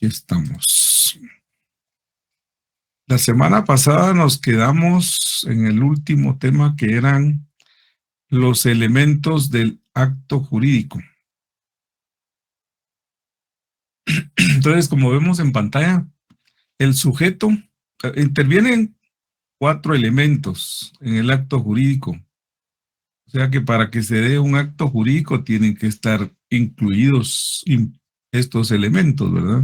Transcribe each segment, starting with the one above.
Estamos. La semana pasada nos quedamos en el último tema que eran los elementos del acto jurídico. Entonces, como vemos en pantalla, el sujeto, intervienen 4 elementos en el acto jurídico. O sea que para que se dé un acto jurídico tienen que estar incluidos estos elementos, ¿verdad?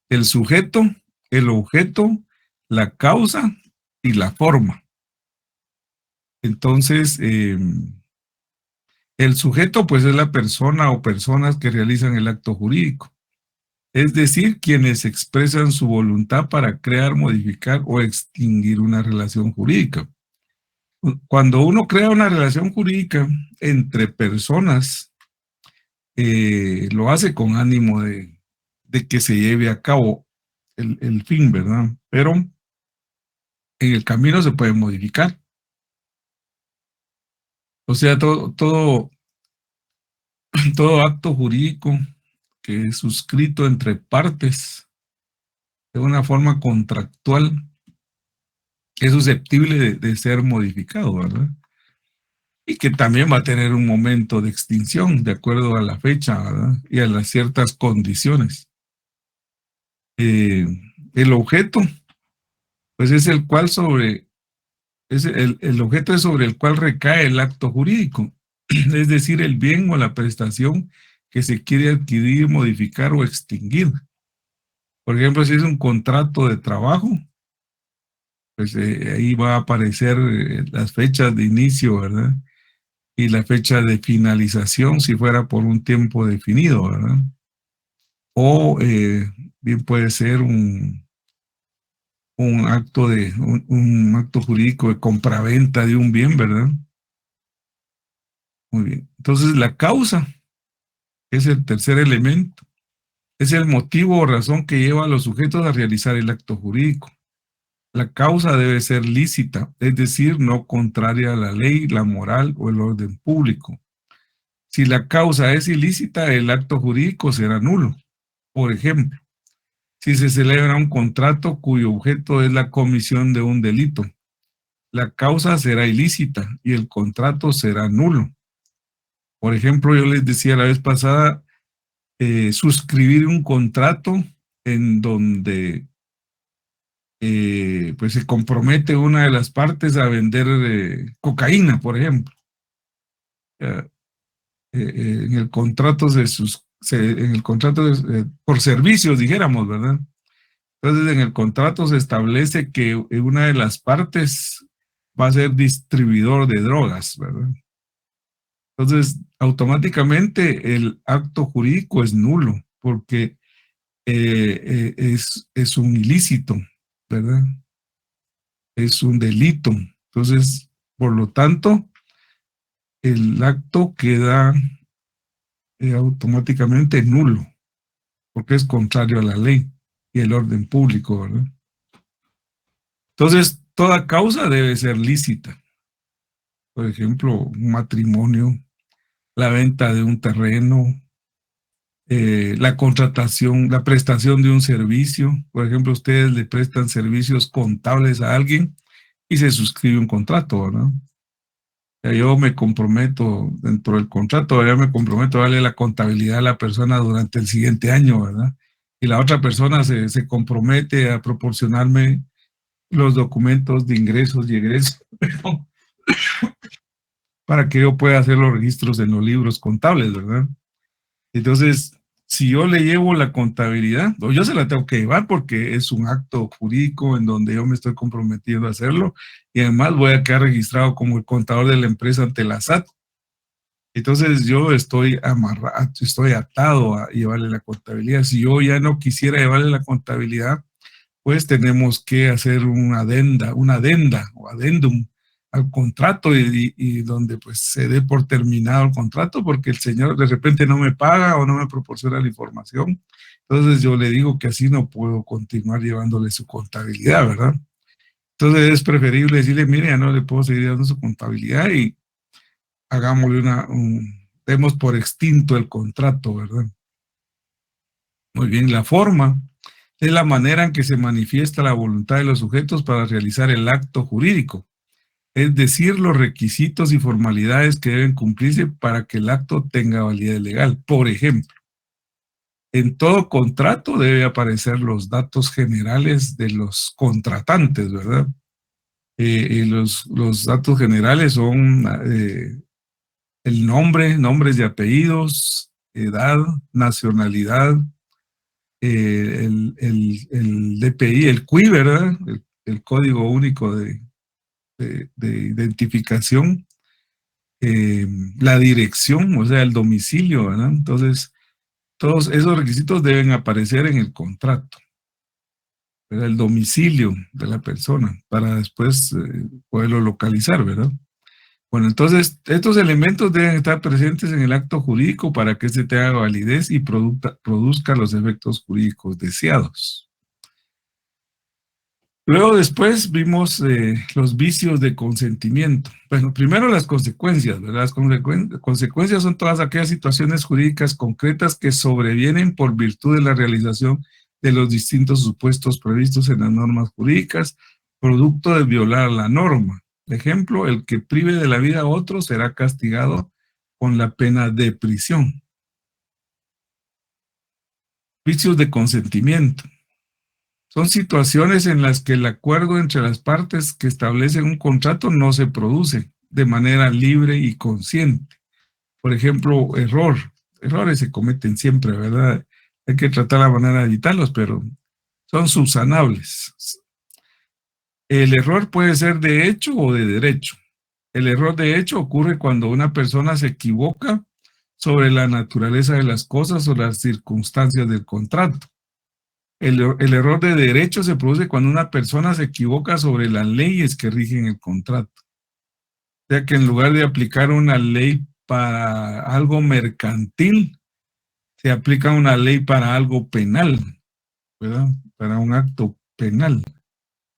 El sujeto, el objeto, la causa y la forma. Entonces, el sujeto pues es la persona o personas que realizan el acto jurídico. Es decir, quienes expresan su voluntad para crear, modificar o extinguir una relación jurídica. Cuando uno crea una relación jurídica entre personas, lo hace con ánimo de que se lleve a cabo el fin, ¿verdad? Pero en el camino se puede modificar. O sea, todo acto jurídico que es suscrito entre partes de una forma contractual es susceptible de ser modificado, ¿verdad? Y que también va a tener un momento de extinción de acuerdo a la fecha, ¿verdad? Y a las ciertas condiciones. El objeto, pues es el cual el objeto es sobre el cual recae el acto jurídico, es decir, el bien o la prestación que se quiere adquirir, modificar o extinguir. Por ejemplo, si es un contrato de trabajo, pues ahí va a aparecer las fechas de inicio, ¿verdad? Y la fecha de finalización si fuera por un tiempo definido, ¿verdad? O bien puede ser un un acto jurídico de compraventa de un bien, ¿verdad? Muy bien. Entonces la causa es el tercer elemento. Es el motivo o razón que lleva a los sujetos a realizar el acto jurídico. La causa debe ser lícita, es decir, no contraria a la ley, la moral o el orden público. Si la causa es ilícita, el acto jurídico será nulo. Por ejemplo, si se celebra un contrato cuyo objeto es la comisión de un delito, la causa será ilícita y el contrato será nulo. Por ejemplo, yo les decía la vez pasada, suscribir un contrato en donde pues se compromete una de las partes a vender cocaína, por ejemplo. En el contrato en el contrato por servicios, dijéramos, ¿verdad? Entonces, en el contrato se establece que una de las partes va a ser distribuidor de drogas, ¿verdad? Entonces, automáticamente el acto jurídico es nulo porque es un ilícito, ¿verdad? Es un delito. Entonces, por lo tanto, el acto queda automáticamente nulo porque es contrario a la ley y el orden público, ¿verdad? Entonces, toda causa debe ser lícita. Por ejemplo, un matrimonio, la venta de un terreno, la contratación, la prestación de un servicio. Por ejemplo, ustedes le prestan servicios contables a alguien y se suscribe un contrato, ¿verdad? Yo me comprometo dentro del contrato, yo me comprometo a darle la contabilidad a la persona durante el siguiente año, ¿verdad? Y la otra persona se compromete a proporcionarme los documentos de ingresos y egresos para que yo pueda hacer los registros en los libros contables, ¿verdad? Entonces, si yo le llevo la contabilidad, o yo se la tengo que llevar porque es un acto jurídico en donde yo me estoy comprometiendo a hacerlo y además voy a quedar registrado como el contador de la empresa ante la SAT. Entonces yo estoy amarrado, estoy atado a llevarle la contabilidad. Si yo ya no quisiera llevarle la contabilidad, pues tenemos que hacer una adenda o adendum al contrato y donde pues se dé por terminado el contrato porque el señor de repente no me paga o no me proporciona la información. Entonces yo le digo que así no puedo continuar llevándole su contabilidad, ¿verdad? Entonces es preferible decirle, mire, ya no le puedo seguir dando su contabilidad y hagámosle demos por extinto el contrato, ¿verdad? Muy bien, la forma Es la manera en que se manifiesta la voluntad de los sujetos para realizar el acto jurídico, es decir, los requisitos y formalidades que deben cumplirse para que el acto tenga validez legal. Por ejemplo, en todo contrato debe aparecer los datos generales de los contratantes, ¿verdad? Los datos generales son el nombre, nombres y apellidos, edad, nacionalidad, el DPI, el CUI, ¿verdad? El Código Único de Identificación, la dirección, o sea, el domicilio, ¿verdad? Entonces, todos esos requisitos deben aparecer en el contrato, ¿verdad? El domicilio de la persona, para después poderlo localizar, ¿verdad? Bueno, entonces, estos elementos deben estar presentes en el acto jurídico para que éste tenga validez y produzca los efectos jurídicos deseados. Luego después vimos los vicios de consentimiento. Bueno, primero las consecuencias, ¿verdad? Las consecuencias son todas aquellas situaciones jurídicas concretas que sobrevienen por virtud de la realización de los distintos supuestos previstos en las normas jurídicas, producto de violar la norma. Ejemplo, el que prive de la vida a otro será castigado con la pena de prisión. Vicios de consentimiento. Son situaciones en las que el acuerdo entre las partes que establecen un contrato no se produce de manera libre y consciente. Por ejemplo, errores se cometen siempre, ¿verdad? Hay que tratar la manera de evitarlos, pero son subsanables. El error puede ser de hecho o de derecho. El error de hecho ocurre cuando una persona se equivoca sobre la naturaleza de las cosas o las circunstancias del contrato. El error de derecho se produce cuando una persona se equivoca sobre las leyes que rigen el contrato. O sea que en lugar de aplicar una ley para algo mercantil, se aplica una ley para algo penal, ¿verdad? Para un acto penal.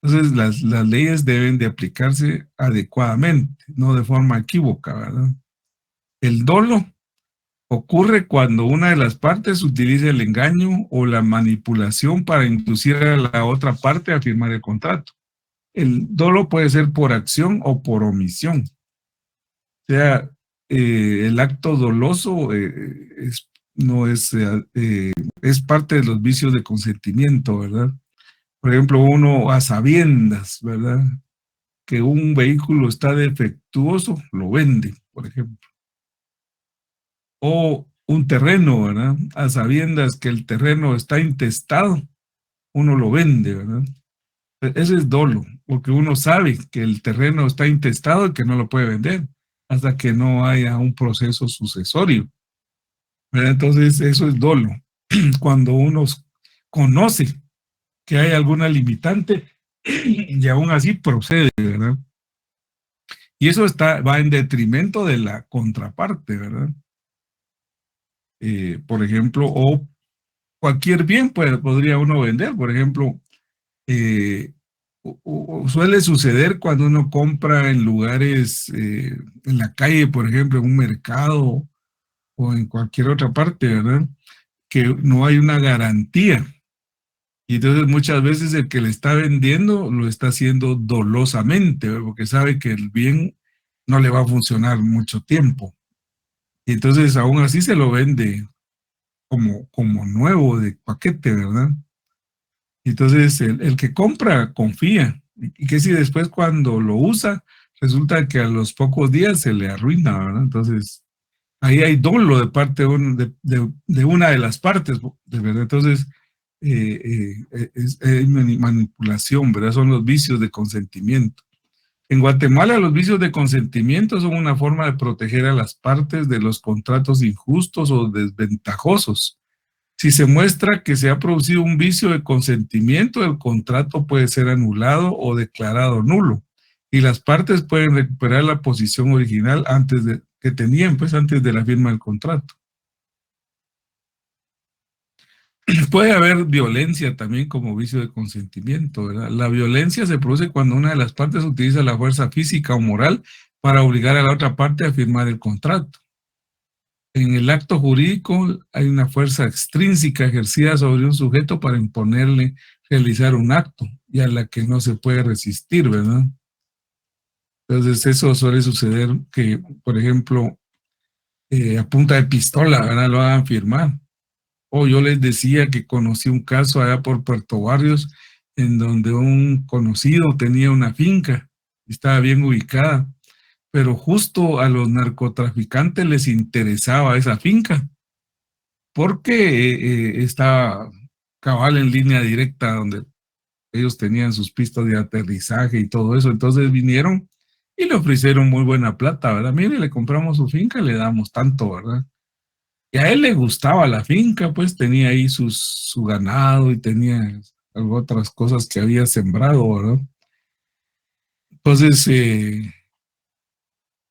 Entonces las leyes deben de aplicarse adecuadamente, no de forma equívoca, ¿verdad? El dolo ocurre cuando una de las partes utiliza el engaño o la manipulación para inducir a la otra parte a firmar el contrato. El dolo puede ser por acción o por omisión. O sea, el acto doloso no es, es parte de los vicios de consentimiento, ¿verdad? Por ejemplo, uno a sabiendas, ¿verdad? Que un vehículo está defectuoso, lo vende, por ejemplo. O un terreno, ¿verdad? A sabiendas que el terreno está intestado, uno lo vende, ¿verdad? Ese es dolo, porque uno sabe que el terreno está intestado y que no lo puede vender hasta que no haya un proceso sucesorio, ¿verdad? Entonces, eso es dolo. Cuando uno conoce que hay alguna limitante y aún así procede, ¿verdad? Y eso va en detrimento de la contraparte, ¿verdad? Por ejemplo, o cualquier bien podría uno vender, por ejemplo, suele suceder cuando uno compra en lugares, en la calle, por ejemplo, en un mercado o en cualquier otra parte, ¿verdad? Que no hay una garantía. Y entonces muchas veces el que le está vendiendo lo está haciendo dolosamente, ¿verdad? Porque sabe que el bien no le va a funcionar mucho tiempo. Y entonces aún así se lo vende como nuevo de paquete, ¿verdad? Entonces, el que compra confía. Y que si después cuando lo usa, resulta que a los pocos días se le arruina, ¿verdad? Entonces, ahí hay dolo de parte de una de las partes, de verdad. Entonces, es manipulación, ¿verdad? Son los vicios de consentimiento. En Guatemala, los vicios de consentimiento son una forma de proteger a las partes de los contratos injustos o desventajosos. Si se muestra que se ha producido un vicio de consentimiento, el contrato puede ser anulado o declarado nulo y las partes pueden recuperar la posición original que tenían pues antes de la firma del contrato. Puede haber violencia también como vicio de consentimiento, ¿verdad? La violencia se produce cuando una de las partes utiliza la fuerza física o moral para obligar a la otra parte a firmar el contrato. En el acto jurídico hay una fuerza extrínseca ejercida sobre un sujeto para imponerle realizar un acto y a la que no se puede resistir, ¿verdad? Entonces eso suele suceder que, por ejemplo, a punta de pistola, ¿verdad? Lo hagan firmar. O yo les decía que conocí un caso allá por Puerto Barrios en donde un conocido tenía una finca, estaba bien ubicada, pero justo a los narcotraficantes les interesaba esa finca porque estaba cabal en línea directa donde ellos tenían sus pistas de aterrizaje y todo eso. Entonces vinieron y le ofrecieron muy buena plata, ¿verdad? Mire, le compramos su finca, le damos tanto, ¿verdad? Y a él le gustaba la finca, pues tenía ahí su ganado y tenía otras cosas que había sembrado, ¿verdad? Entonces,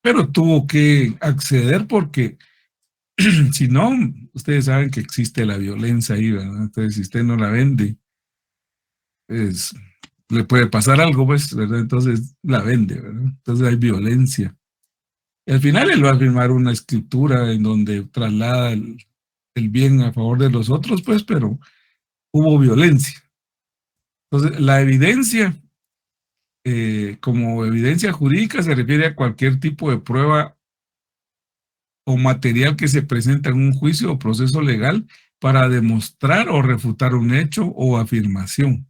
pero tuvo que acceder porque si no, ustedes saben que existe la violencia ahí, ¿verdad? Entonces, si usted no la vende, es, le puede pasar algo, pues, ¿verdad? Entonces la vende, ¿verdad? Entonces hay violencia. Y al final él va a firmar una escritura en donde traslada el bien a favor de los otros, pues, pero hubo violencia. Entonces, la evidencia, como evidencia jurídica, se refiere a cualquier tipo de prueba o material que se presenta en un juicio o proceso legal para demostrar o refutar un hecho o afirmación.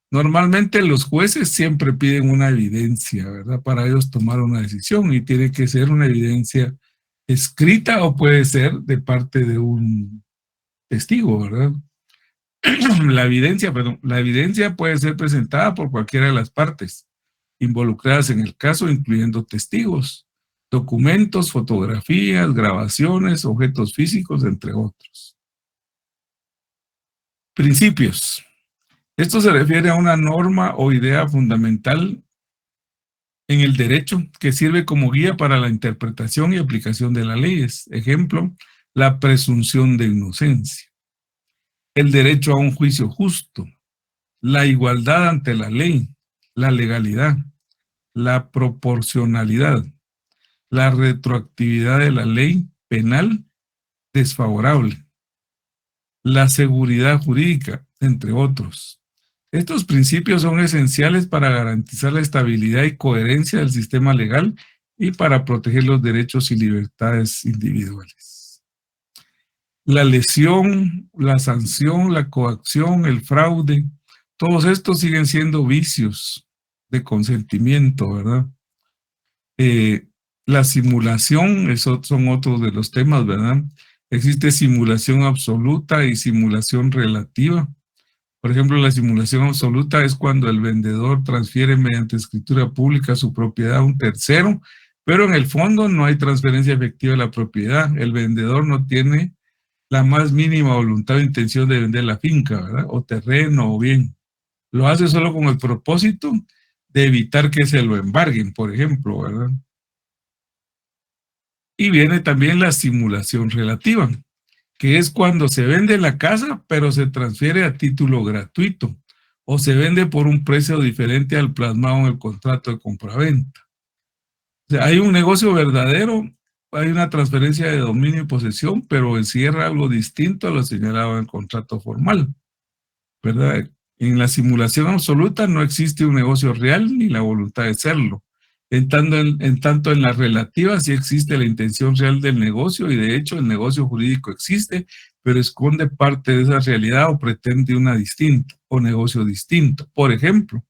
Normalmente los jueces siempre piden una evidencia, ¿verdad? Para ellos tomar una decisión y tiene que ser una evidencia escrita o puede ser de parte de un testigo, ¿verdad? La evidencia puede ser presentada por cualquiera de las partes involucradas en el caso, incluyendo testigos, documentos, fotografías, grabaciones, objetos físicos, entre otros. Principios. Esto se refiere a una norma o idea fundamental en el derecho que sirve como guía para la interpretación y aplicación de las leyes. Ejemplo, la presunción de inocencia, el derecho a un juicio justo, la igualdad ante la ley, la legalidad, la proporcionalidad, la retroactividad de la ley penal desfavorable, la seguridad jurídica, entre otros. Estos principios son esenciales para garantizar la estabilidad y coherencia del sistema legal y para proteger los derechos y libertades individuales. La lesión, la sanción, la coacción, el fraude, todos estos siguen siendo vicios de consentimiento, ¿verdad? La simulación, esos son otros de los temas, ¿verdad? Existe simulación absoluta y simulación relativa. Por ejemplo, la simulación absoluta es cuando el vendedor transfiere mediante escritura pública su propiedad a un tercero, pero en el fondo no hay transferencia efectiva de la propiedad. El vendedor no tiene la más mínima voluntad o intención de vender la finca, ¿verdad? O terreno o bien. Lo hace solo con el propósito de evitar que se lo embarguen, por ejemplo, ¿verdad? Y viene también la simulación relativa, que es cuando se vende la casa, pero se transfiere a título gratuito, o se vende por un precio diferente al plasmado en el contrato de compraventa. O sea, hay un negocio verdadero, hay una transferencia de dominio y posesión, pero encierra algo distinto a lo señalado en el contrato formal, ¿verdad? En la simulación absoluta no existe un negocio real ni la voluntad de serlo. En tanto en la relativa sí existe la intención real del negocio y de hecho el negocio jurídico existe, pero esconde parte de esa realidad o pretende una distinta o negocio distinto. Por ejemplo,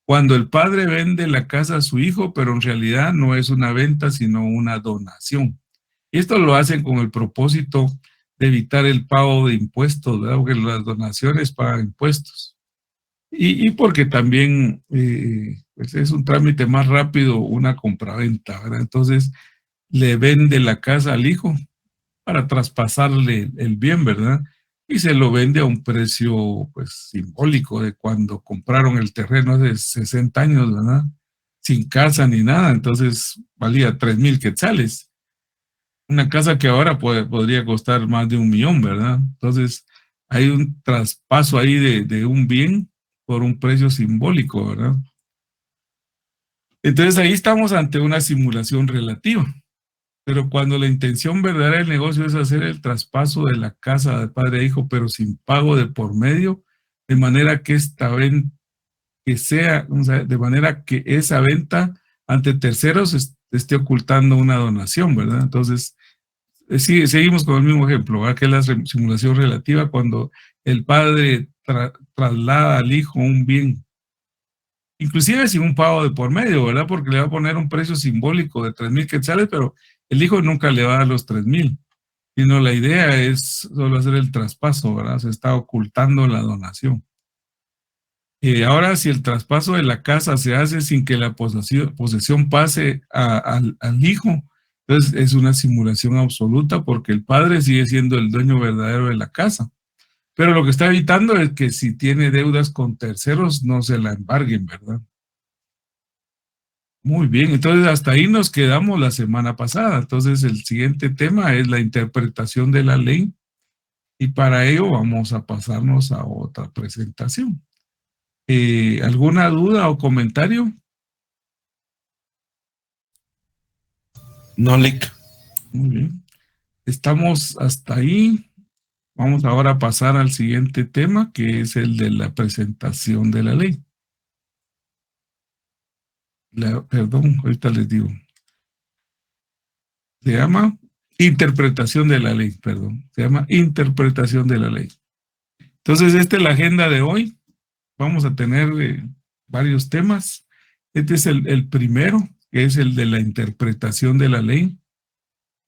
cuando el padre vende la casa a su hijo, pero en realidad no es una venta, sino una donación. Y esto lo hacen con el propósito de evitar el pago de impuestos, ¿verdad? Porque las donaciones pagan impuestos. Y porque también pues es un trámite más rápido una compraventa, ¿verdad? Entonces le vende la casa al hijo para traspasarle el bien, ¿verdad? Y se lo vende a un precio pues simbólico de cuando compraron el terreno hace 60 años, ¿verdad? Sin casa ni nada, entonces valía 3,000 quetzales. Una casa que ahora podría costar más de 1 millón, ¿verdad? Entonces hay un traspaso ahí de un bien por un precio simbólico, ¿verdad? Entonces ahí estamos ante una simulación relativa. Pero cuando la intención verdadera del negocio es hacer el traspaso de la casa de padre a hijo, pero sin pago de por medio, de manera que esta venta, que sea, o sea, de manera que esa venta ante terceros esté ocultando una donación, ¿verdad? Entonces, sí, seguimos con el mismo ejemplo, ¿verdad? Que es la simulación relativa cuando el padre traslada al hijo un bien, inclusive sin un pago de por medio, ¿verdad? Porque le va a poner un precio simbólico de 3,000 quetzales, pero el hijo nunca le va a dar los 3,000, sino la idea es solo hacer el traspaso, ¿verdad? Se está ocultando la donación. Ahora, si el traspaso de la casa se hace sin que la posesión pase al hijo, entonces es una simulación absoluta porque el padre sigue siendo el dueño verdadero de la casa. Pero lo que está evitando es que si tiene deudas con terceros, no se la embarguen, ¿verdad? Muy bien, entonces hasta ahí nos quedamos la semana pasada. Entonces el siguiente tema es la interpretación de la ley y para ello vamos a pasarnos a otra presentación. ¿Alguna duda o comentario? No, Lick. Muy bien. Estamos hasta ahí. Vamos ahora a pasar al siguiente tema, que es el de la presentación de la ley. Perdón, ahorita les digo. Se llama interpretación de la ley, perdón. Se llama interpretación de la ley. Entonces, esta es la agenda de hoy. Vamos a tener varios temas. Este es el primero, que es el de la interpretación de la ley,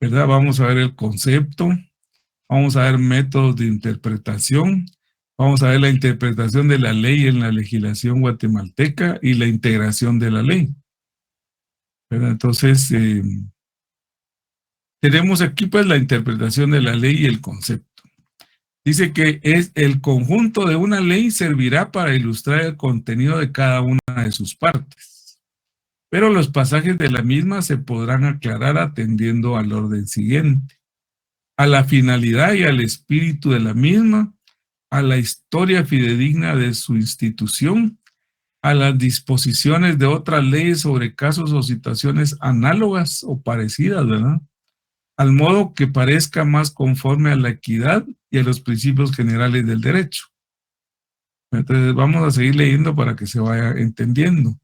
¿verdad? Vamos a ver el concepto, vamos a ver métodos de interpretación, vamos a ver la interpretación de la ley en la legislación guatemalteca y la integración de la ley, ¿verdad? Entonces, tenemos aquí pues la interpretación de la ley y el concepto. Dice que es el conjunto de una ley servirá para ilustrar el contenido de cada una de sus partes, pero los pasajes de la misma se podrán aclarar atendiendo al orden siguiente: a la finalidad y al espíritu de la misma, a la historia fidedigna de su institución, a las disposiciones de otras leyes sobre casos o situaciones análogas o parecidas, ¿verdad? Al modo que parezca más conforme a la equidad y a los principios generales del derecho. Entonces vamos a seguir leyendo para que se vaya entendiendo.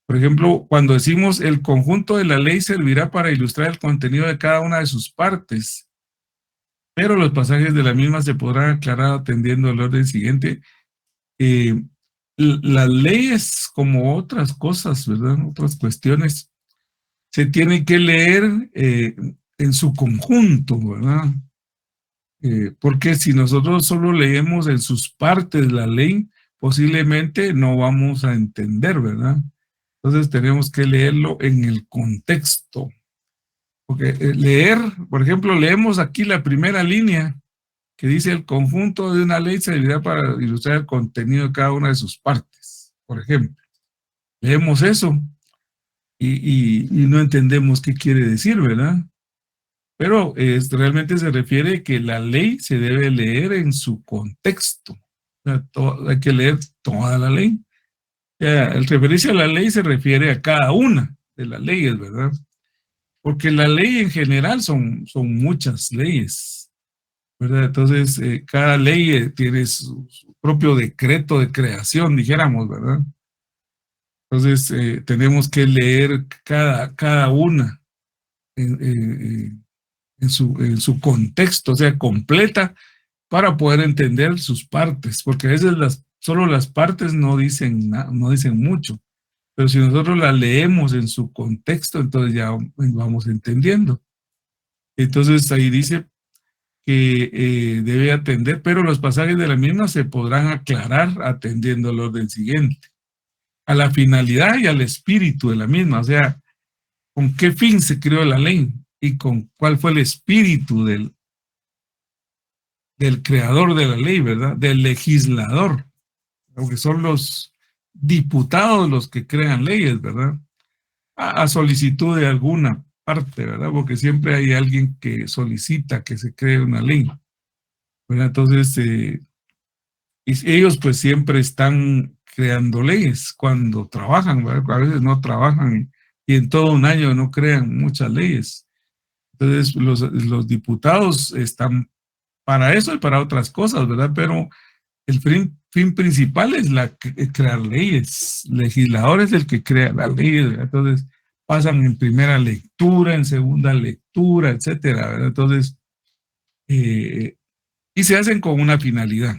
Por ejemplo, cuando decimos el conjunto de la ley servirá para ilustrar el contenido de cada una de sus partes, pero los pasajes de la misma se podrán aclarar atendiendo al orden siguiente. Las leyes, como otras cosas, ¿verdad? Otras cuestiones, se tienen que leer en su conjunto, ¿verdad? Porque si nosotros solo leemos en sus partes la ley, posiblemente no vamos a entender, ¿verdad? Entonces tenemos que leerlo en el contexto. Porque leer, por ejemplo, leemos aquí la primera línea que dice el conjunto de una ley servirá para ilustrar el contenido de cada una de sus partes. Por ejemplo, leemos eso y no entendemos qué quiere decir, ¿verdad? Pero realmente se refiere que la ley se debe leer en su contexto. O sea, hay que leer toda la ley. El referirse a la ley se refiere a cada una de las leyes, ¿verdad? Porque la ley en general son muchas leyes, ¿verdad? Entonces, cada ley tiene su propio decreto de creación, dijéramos, ¿verdad? Entonces, tenemos que leer cada una en su contexto, o sea, completa, para poder entender sus partes, porque a veces solo las partes no dicen mucho, pero si nosotros las leemos en su contexto, entonces ya vamos entendiendo. Entonces ahí dice que debe atender, pero los pasajes de la misma se podrán aclarar atendiendo el orden siguiente: a la finalidad y al espíritu de la misma, o sea, con qué fin se creó la ley y con cuál fue el espíritu del creador de la ley, ¿verdad? Del legislador, porque son los diputados los que crean leyes, ¿verdad? A solicitud de alguna parte, ¿verdad? Porque siempre hay alguien que solicita que se cree una ley, ¿verdad? Entonces, y ellos pues siempre están creando leyes cuando trabajan, ¿verdad? A veces no trabajan y en todo un año no crean muchas leyes. Entonces, los diputados están para eso y para otras cosas, ¿verdad? Pero el fin principal es crear leyes. El legislador es el que crea las leyes, ¿verdad? Entonces, pasan en primera lectura, en segunda lectura, etcétera, ¿verdad? Entonces, y se hacen con una finalidad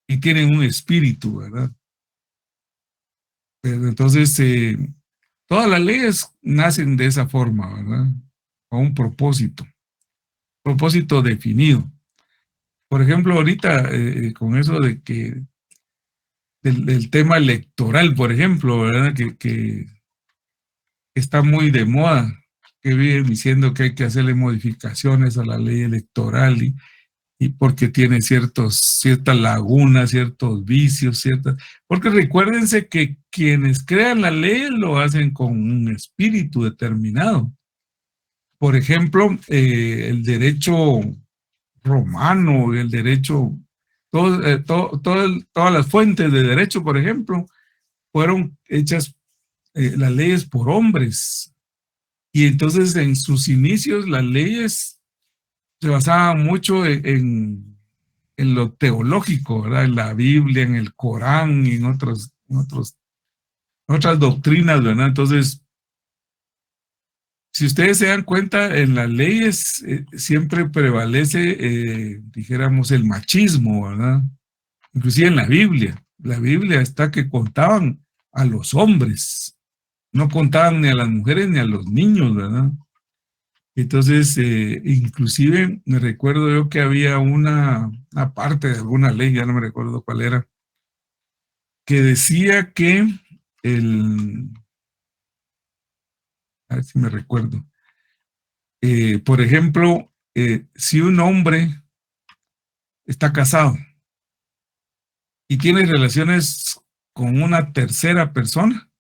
y tienen un espíritu, ¿verdad? Pero entonces, todas las leyes nacen de esa forma, ¿verdad? Con un propósito definido. Por ejemplo, ahorita con eso de que del tema electoral, por ejemplo, ¿verdad? Que está muy de moda, que vienen diciendo que hay que hacerle modificaciones a la ley electoral y porque tiene ciertas lagunas, ciertos vicios, porque recuérdense que quienes crean la ley lo hacen con un espíritu determinado. Por ejemplo, el derecho romano, el derecho, todas las fuentes de derecho, por ejemplo, fueron hechas las leyes por hombres. Y entonces en sus inicios las leyes se basaban mucho en lo teológico, ¿verdad? En la Biblia, en el Corán y en otras doctrinas, ¿verdad? Entonces, si ustedes se dan cuenta, en las leyes siempre prevalece, dijéramos, el machismo, ¿verdad? Inclusive en la Biblia. La Biblia está que contaban a los hombres, no contaban ni a las mujeres ni a los niños, ¿verdad? Entonces, inclusive me recuerdo yo que había una parte de alguna ley, ya no me recuerdo cuál era, que decía que a ver si me recuerdo, por ejemplo, si un hombre está casado y tiene relaciones con una tercera persona,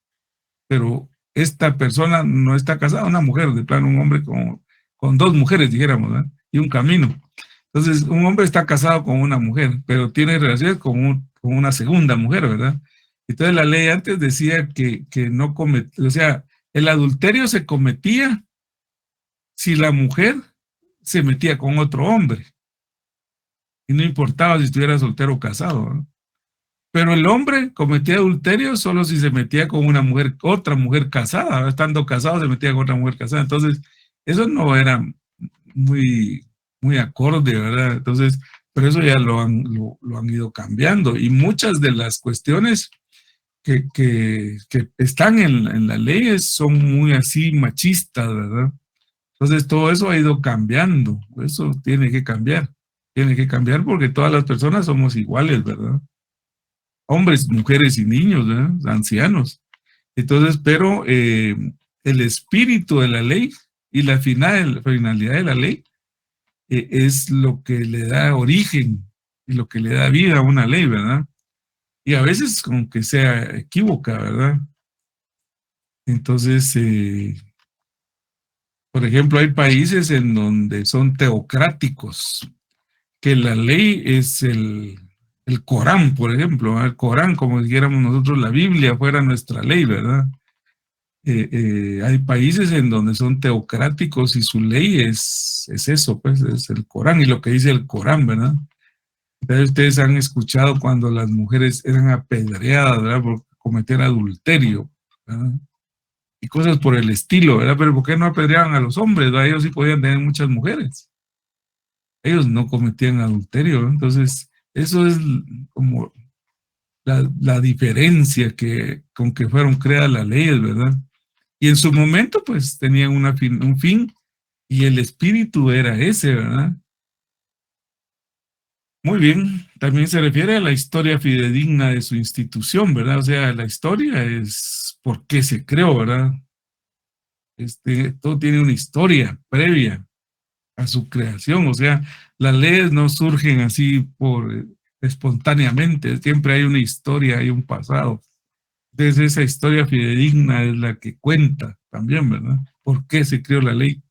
pero esta persona no está casada, una mujer, de plano, un hombre con dos mujeres, dijéramos, ¿verdad? Y un camino. Entonces, un hombre está casado con una mujer, pero tiene relaciones con una segunda mujer, ¿verdad? Entonces, la ley antes decía que no cometía, o sea, el adulterio se cometía si la mujer se metía con otro hombre, y no importaba si estuviera soltero o casado, ¿no? Pero el hombre cometía adulterio solo si se metía con una mujer, otra mujer casada, ¿no? Estando casado se metía con otra mujer casada. Entonces, eso no era muy, muy acorde, ¿verdad? Entonces, pero eso ya lo han ido cambiando. Y muchas de las cuestiones que están en las leyes son muy así machistas, ¿verdad? Entonces, todo eso ha ido cambiando. Eso tiene que cambiar. Tiene que cambiar porque todas las personas somos iguales, ¿verdad? Hombres, mujeres y niños, ¿verdad? Ancianos. Entonces, pero el espíritu de la ley y la finalidad de la ley es lo que le da origen y lo que le da vida a una ley, ¿verdad? Y a veces como que sea equívoca, ¿verdad? Entonces, por ejemplo, hay países en donde son teocráticos, que la ley es el Corán, por ejemplo, ¿verdad? El Corán, como dijéramos nosotros, la Biblia fuera nuestra ley, ¿verdad? Hay países en donde son teocráticos y su ley es eso, pues es el Corán y lo que dice el Corán, ¿verdad? Entonces, ustedes han escuchado cuando las mujeres eran apedreadas, ¿verdad? Por cometer adulterio, ¿verdad? Y cosas por el estilo, ¿verdad? Pero ¿por qué no apedreaban a los hombres, ¿verdad? Ellos sí podían tener muchas mujeres. Ellos no cometían adulterio, ¿verdad? Entonces, eso es como la diferencia con que fueron creadas las leyes, ¿verdad? Y en su momento, pues, tenían un fin y el espíritu era ese, ¿verdad? Muy bien, también se refiere a la historia fidedigna de su institución, ¿verdad? O sea, la historia es por qué se creó, ¿verdad? Todo tiene una historia previa a su creación, o sea, las leyes no surgen así espontáneamente, siempre hay una historia, hay un pasado. Entonces esa historia fidedigna es la que cuenta también, ¿verdad? ¿Por qué se creó la ley?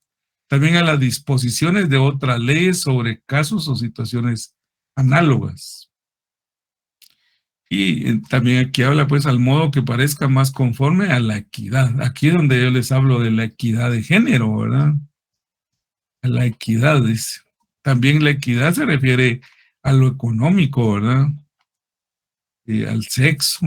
También a las disposiciones de otras leyes sobre casos o situaciones análogas. Y también aquí habla pues al modo que parezca más conforme a la equidad. Aquí es donde yo les hablo de la equidad de género, ¿verdad? a la equidad, dice. También la equidad se refiere a lo económico, ¿verdad? Al sexo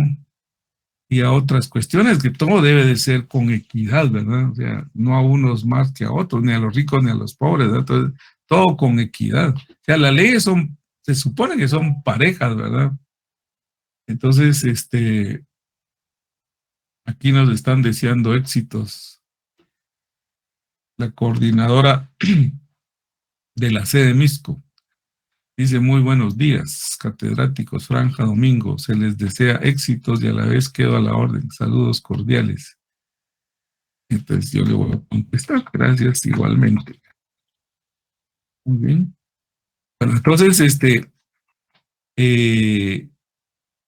y a otras cuestiones, que todo debe de ser con equidad, ¿verdad? O sea, no a unos más que a otros, ni a los ricos ni a los pobres, ¿verdad? Todo con equidad. O sea, las leyes se supone que son parejas, ¿verdad? Entonces, aquí nos están deseando éxitos. La coordinadora de la sede Misco dice: muy buenos días, catedráticos, Franja Domingo, se les desea éxitos y a la vez quedo a la orden. Saludos cordiales. Entonces yo le voy a contestar: gracias igualmente. Muy bien. Bueno, entonces,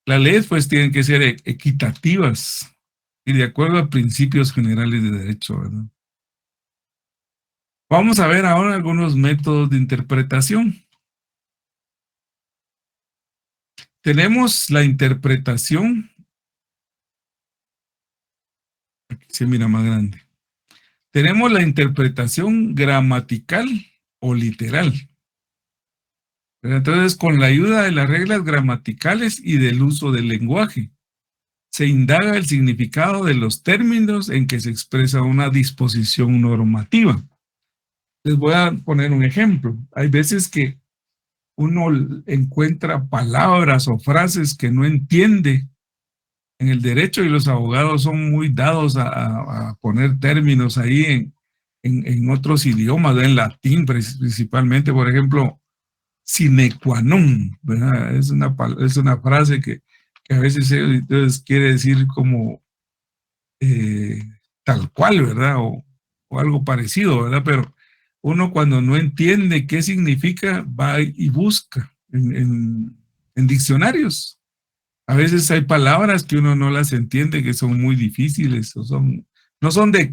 las leyes pues tienen que ser equitativas y de acuerdo a principios generales de derecho, ¿verdad? Vamos a ver ahora algunos métodos de interpretación. Tenemos la interpretación, aquí se mira más grande. Tenemos la interpretación gramatical o literal. Entonces, con la ayuda de las reglas gramaticales y del uso del lenguaje, se indaga el significado de los términos en que se expresa una disposición normativa. Les voy a poner un ejemplo. Hay veces que uno encuentra palabras o frases que no entiende en el derecho y los abogados son muy dados a poner términos ahí en otros idiomas, en latín principalmente. Por ejemplo, sine qua non, ¿verdad? Es una frase que a veces entonces quiere decir como tal cual, ¿verdad? O algo parecido, ¿verdad? Pero uno cuando no entiende qué significa, va y busca en diccionarios. A veces hay palabras que uno no las entiende, que son muy difíciles, o no son de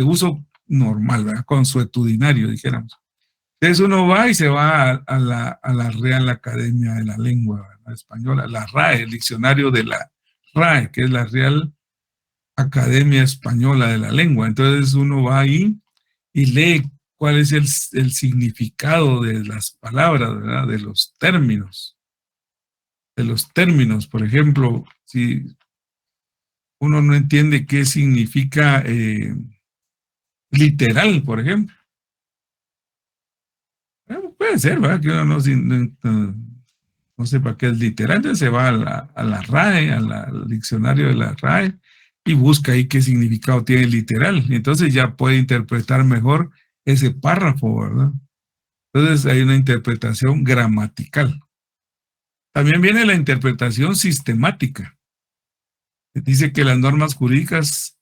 uso normal, ¿verdad? Consuetudinario, dijéramos. Entonces uno va y se va a la Real Academia de la Lengua, ¿verdad? Española, la RAE, el diccionario de la RAE, que es la Real Academia Española de la Lengua. Entonces uno va ahí y lee cuál es el significado de las palabras, ¿verdad? De los términos. Por ejemplo, si uno no entiende qué significa literal, por ejemplo. Puede ser, ¿verdad? Que uno no sepa qué es literal, entonces se va a la RAE, al diccionario de la RAE, y busca ahí qué significado tiene literal. Y entonces ya puede interpretar mejor ese párrafo, ¿verdad? Entonces hay una interpretación gramatical. También viene la interpretación sistemática. Dice que las normas jurídicas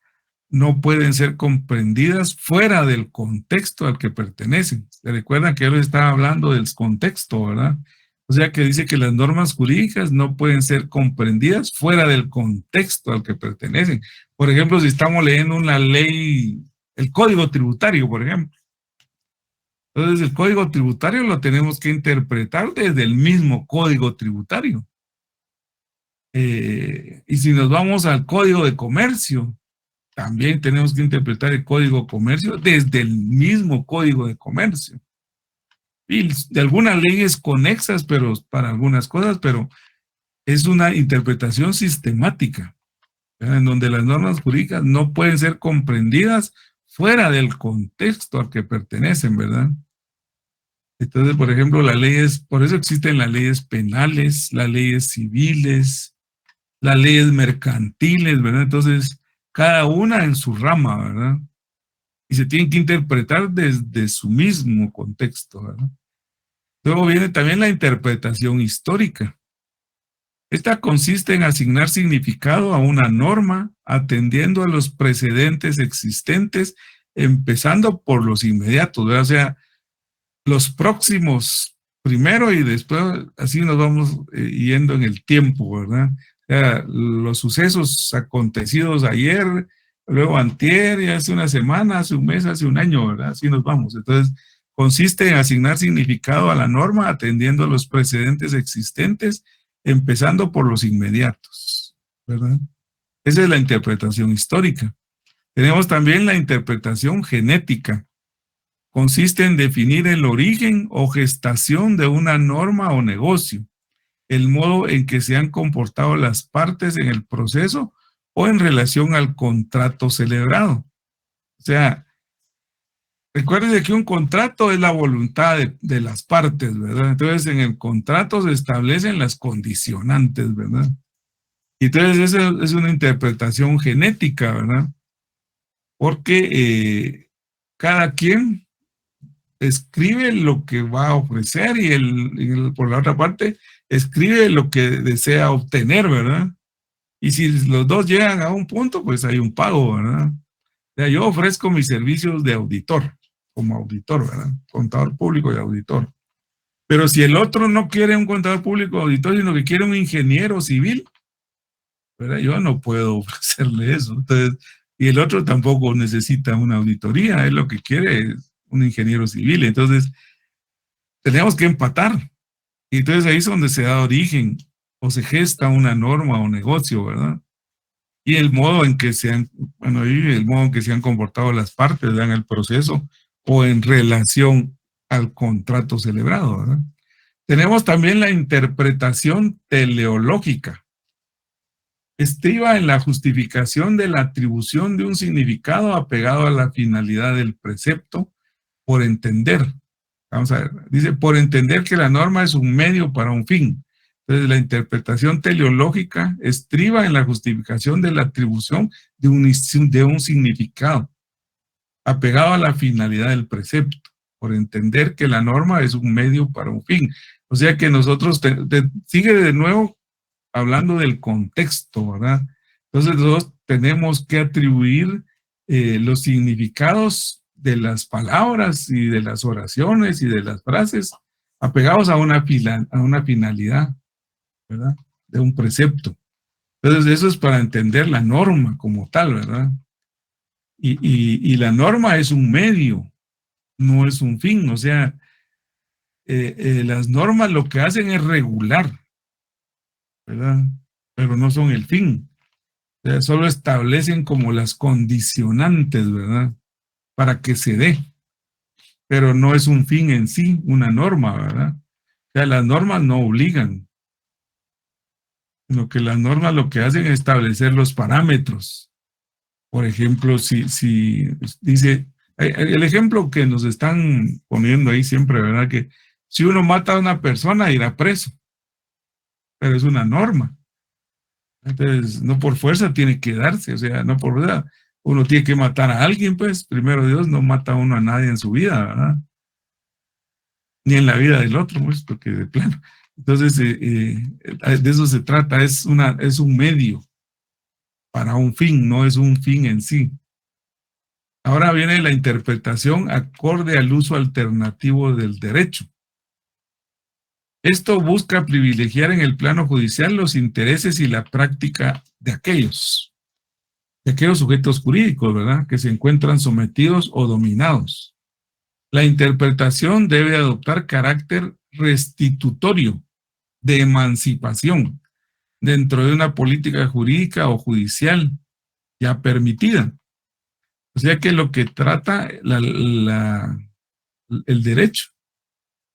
no pueden ser comprendidas fuera del contexto al que pertenecen. Se recuerdan que yo les estaba hablando del contexto, ¿verdad? O sea que dice que las normas jurídicas no pueden ser comprendidas fuera del contexto al que pertenecen. Por ejemplo, si estamos leyendo una ley, el Código Tributario, por ejemplo. Entonces, el Código Tributario lo tenemos que interpretar desde el mismo Código Tributario. Y si nos vamos al Código de Comercio, también tenemos que interpretar el Código de Comercio desde el mismo Código de Comercio. Y de algunas leyes conexas, pero para algunas cosas, pero es una interpretación sistemática, ¿verdad? En donde las normas jurídicas no pueden ser comprendidas fuera del contexto al que pertenecen, ¿verdad? Entonces, por ejemplo, por eso existen las leyes penales, las leyes civiles, las leyes mercantiles, ¿verdad? Entonces, cada una en su rama, ¿verdad? Y se tienen que interpretar desde su mismo contexto, ¿verdad? Luego viene también la interpretación histórica. Esta consiste en asignar significado a una norma atendiendo a los precedentes existentes, empezando por los inmediatos, ¿verdad? O sea, los próximos primero y después así nos vamos yendo en el tiempo, ¿verdad? O sea, los sucesos acontecidos ayer, luego antier, y hace una semana, hace un mes, hace un año, ¿verdad? Así nos vamos. Entonces, consiste en asignar significado a la norma atendiendo a los precedentes existentes, empezando por los inmediatos, ¿verdad? Esa es la interpretación histórica. Tenemos también la interpretación genética. consiste en definir el origen o gestación de una norma o negocio, el modo en que se han comportado las partes en el proceso o en relación al contrato celebrado. O sea, recuerden que un contrato es la voluntad de las partes, ¿verdad? Entonces, en el contrato se establecen las condicionantes, ¿verdad? Y entonces, eso es una interpretación genética, ¿verdad? Porque cada quien escribe lo que va a ofrecer y por la otra parte, escribe lo que desea obtener, ¿verdad? Y si los dos llegan a un punto, pues hay un pago, ¿verdad? O sea, yo ofrezco mis servicios de auditor, como auditor, ¿verdad? Contador público y auditor. Pero si el otro no quiere un contador público auditor, sino que quiere un ingeniero civil, ¿verdad? Yo no puedo ofrecerle eso. Entonces, y el otro tampoco necesita una auditoría, él lo que quiere es un ingeniero civil. Entonces, tenemos que empatar. Y entonces ahí es donde se da origen o se gesta una norma o negocio, ¿verdad? Y el modo en que se han, bueno, ahí el modo en que se han comportado las partes, ¿verdad? En el proceso o en relación al contrato celebrado, ¿verdad? Tenemos también la interpretación teleológica. Estriba en la justificación de la atribución de un significado apegado a la finalidad del precepto por entender. Vamos a ver, dice, por entender que la norma es un medio para un fin. Entonces, la interpretación teleológica estriba en la justificación de la atribución de un significado apegado a la finalidad del precepto, por entender que la norma es un medio para un fin. O sea que nosotros, sigue de nuevo hablando del contexto, ¿verdad? Entonces, nosotros tenemos que atribuir los significados de las palabras y de las oraciones y de las frases apegados a una finalidad, ¿verdad? De un precepto. Entonces, eso es para entender la norma como tal, ¿verdad? Y la norma es un medio, no es un fin. O sea, las normas lo que hacen es regular, ¿verdad? Pero no son el fin. O sea, solo establecen como las condicionantes, ¿verdad? Para que se dé. Pero no es un fin en sí, una norma, ¿verdad? O sea, las normas no obligan, sino que las normas lo que hacen es establecer los parámetros. Por ejemplo, si dice, el ejemplo que nos están poniendo ahí siempre, ¿verdad? Que si uno mata a una persona, irá preso, pero es una norma. Entonces, no por fuerza tiene que darse, o sea, no por fuerza. Uno tiene que matar a alguien, pues, primero Dios no mata uno a nadie en su vida, ¿verdad? Ni en la vida del otro, pues, porque de plano. Entonces, de eso se trata, es un medio para un fin, no es un fin en sí. Ahora viene la interpretación acorde al uso alternativo del derecho. Esto busca privilegiar en el plano judicial los intereses y la práctica de aquellos sujetos jurídicos, ¿verdad?, que se encuentran sometidos o dominados. La interpretación debe adoptar carácter restitutorio, de emancipación, dentro de una política jurídica o judicial ya permitida. O sea que lo que trata el derecho,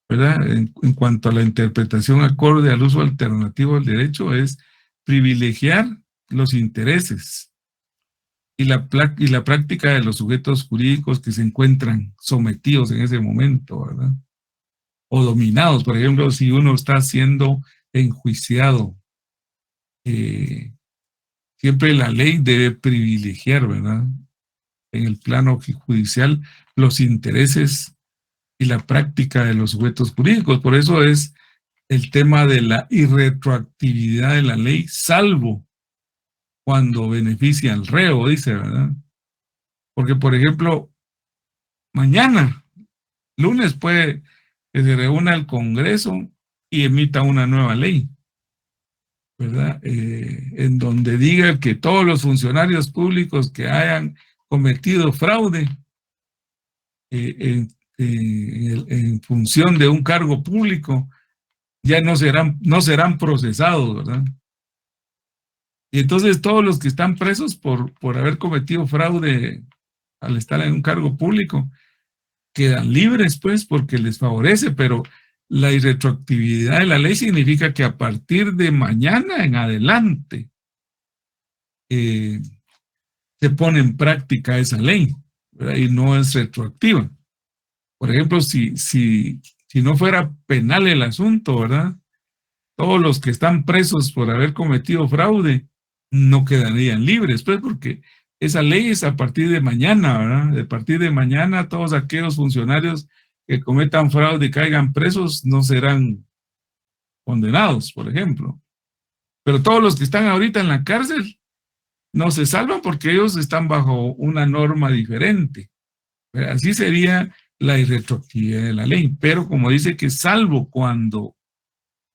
¿verdad?, en cuanto a la interpretación acorde al uso alternativo del derecho, es privilegiar los intereses y la práctica de los sujetos jurídicos que se encuentran sometidos en ese momento, ¿verdad? O dominados. Por ejemplo, si uno está siendo enjuiciado, siempre la ley debe privilegiar, ¿verdad?, en el plano judicial los intereses y la práctica de los sujetos jurídicos. Por eso es el tema de la irretroactividad de la ley, salvo cuando beneficia al reo, dice, ¿verdad? Porque, por ejemplo, mañana, lunes, puede que se reúna el Congreso y emita una nueva ley, ¿verdad? En donde diga que todos los funcionarios públicos que hayan cometido fraude en función de un cargo público ya no serán procesados, ¿verdad? Y entonces todos los que están presos por haber cometido fraude al estar en un cargo público quedan libres, pues, porque les favorece, pero la irretroactividad de la ley significa que a partir de mañana en adelante se pone en práctica esa ley, ¿verdad? Y no es retroactiva. Por ejemplo, si no fuera penal el asunto, ¿verdad? Todos los que están presos por haber cometido fraude no quedarían libres, pues, porque esa ley es a partir de mañana, ¿verdad? A partir de mañana todos aquellos funcionarios que cometan fraude y caigan presos no serán condenados, por ejemplo. Pero todos los que están ahorita en la cárcel no se salvan porque ellos están bajo una norma diferente. Así sería la irretroactividad de la ley. Pero como dice que salvo cuando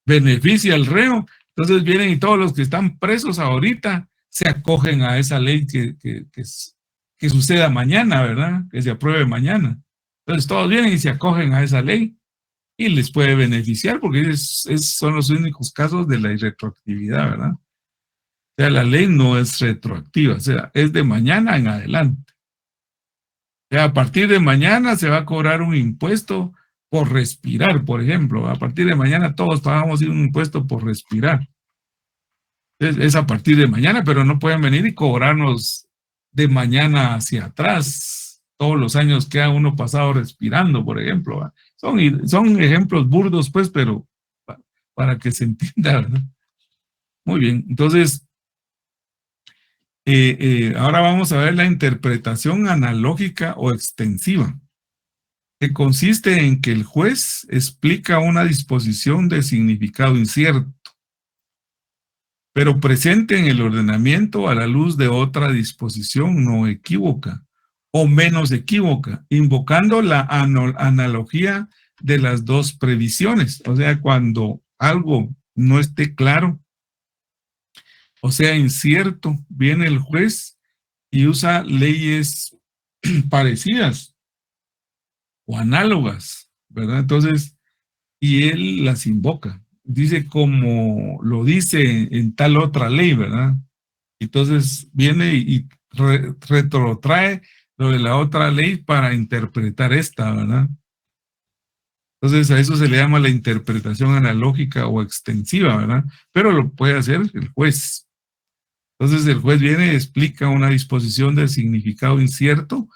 beneficia al reo, entonces vienen y todos los que están presos ahorita se acogen a esa ley que suceda mañana, ¿verdad? Que se apruebe mañana. Entonces todos vienen y se acogen a esa ley y les puede beneficiar porque son los únicos casos de la irretroactividad, ¿verdad? O sea, la ley no es retroactiva, o sea, es de mañana en adelante. O sea, a partir de mañana se va a cobrar un impuesto por respirar, por ejemplo. A partir de mañana todos pagamos un impuesto por respirar. Es a partir de mañana, pero no pueden venir y cobrarnos de mañana hacia atrás todos los años que ha uno pasado respirando, por ejemplo, ¿verdad? Son ejemplos burdos, pues, pero para que se entienda, ¿verdad? Muy bien, entonces, ahora vamos a ver la interpretación analógica o extensiva, que consiste en que el juez explica una disposición de significado incierto, pero presente en el ordenamiento a la luz de otra disposición no equívoca o menos equívoca, invocando la analogía de las dos previsiones. O sea, cuando algo no esté claro, o sea, incierto, viene el juez y usa leyes parecidas o análogas, ¿verdad? Entonces, y él las invoca. Dice como lo dice en tal otra ley, ¿verdad? Entonces viene y retrotrae lo de la otra ley para interpretar esta, ¿verdad? Entonces a eso se le llama la interpretación analógica o extensiva, ¿verdad? Pero lo puede hacer el juez. Entonces el juez viene y explica una disposición de significado incierto,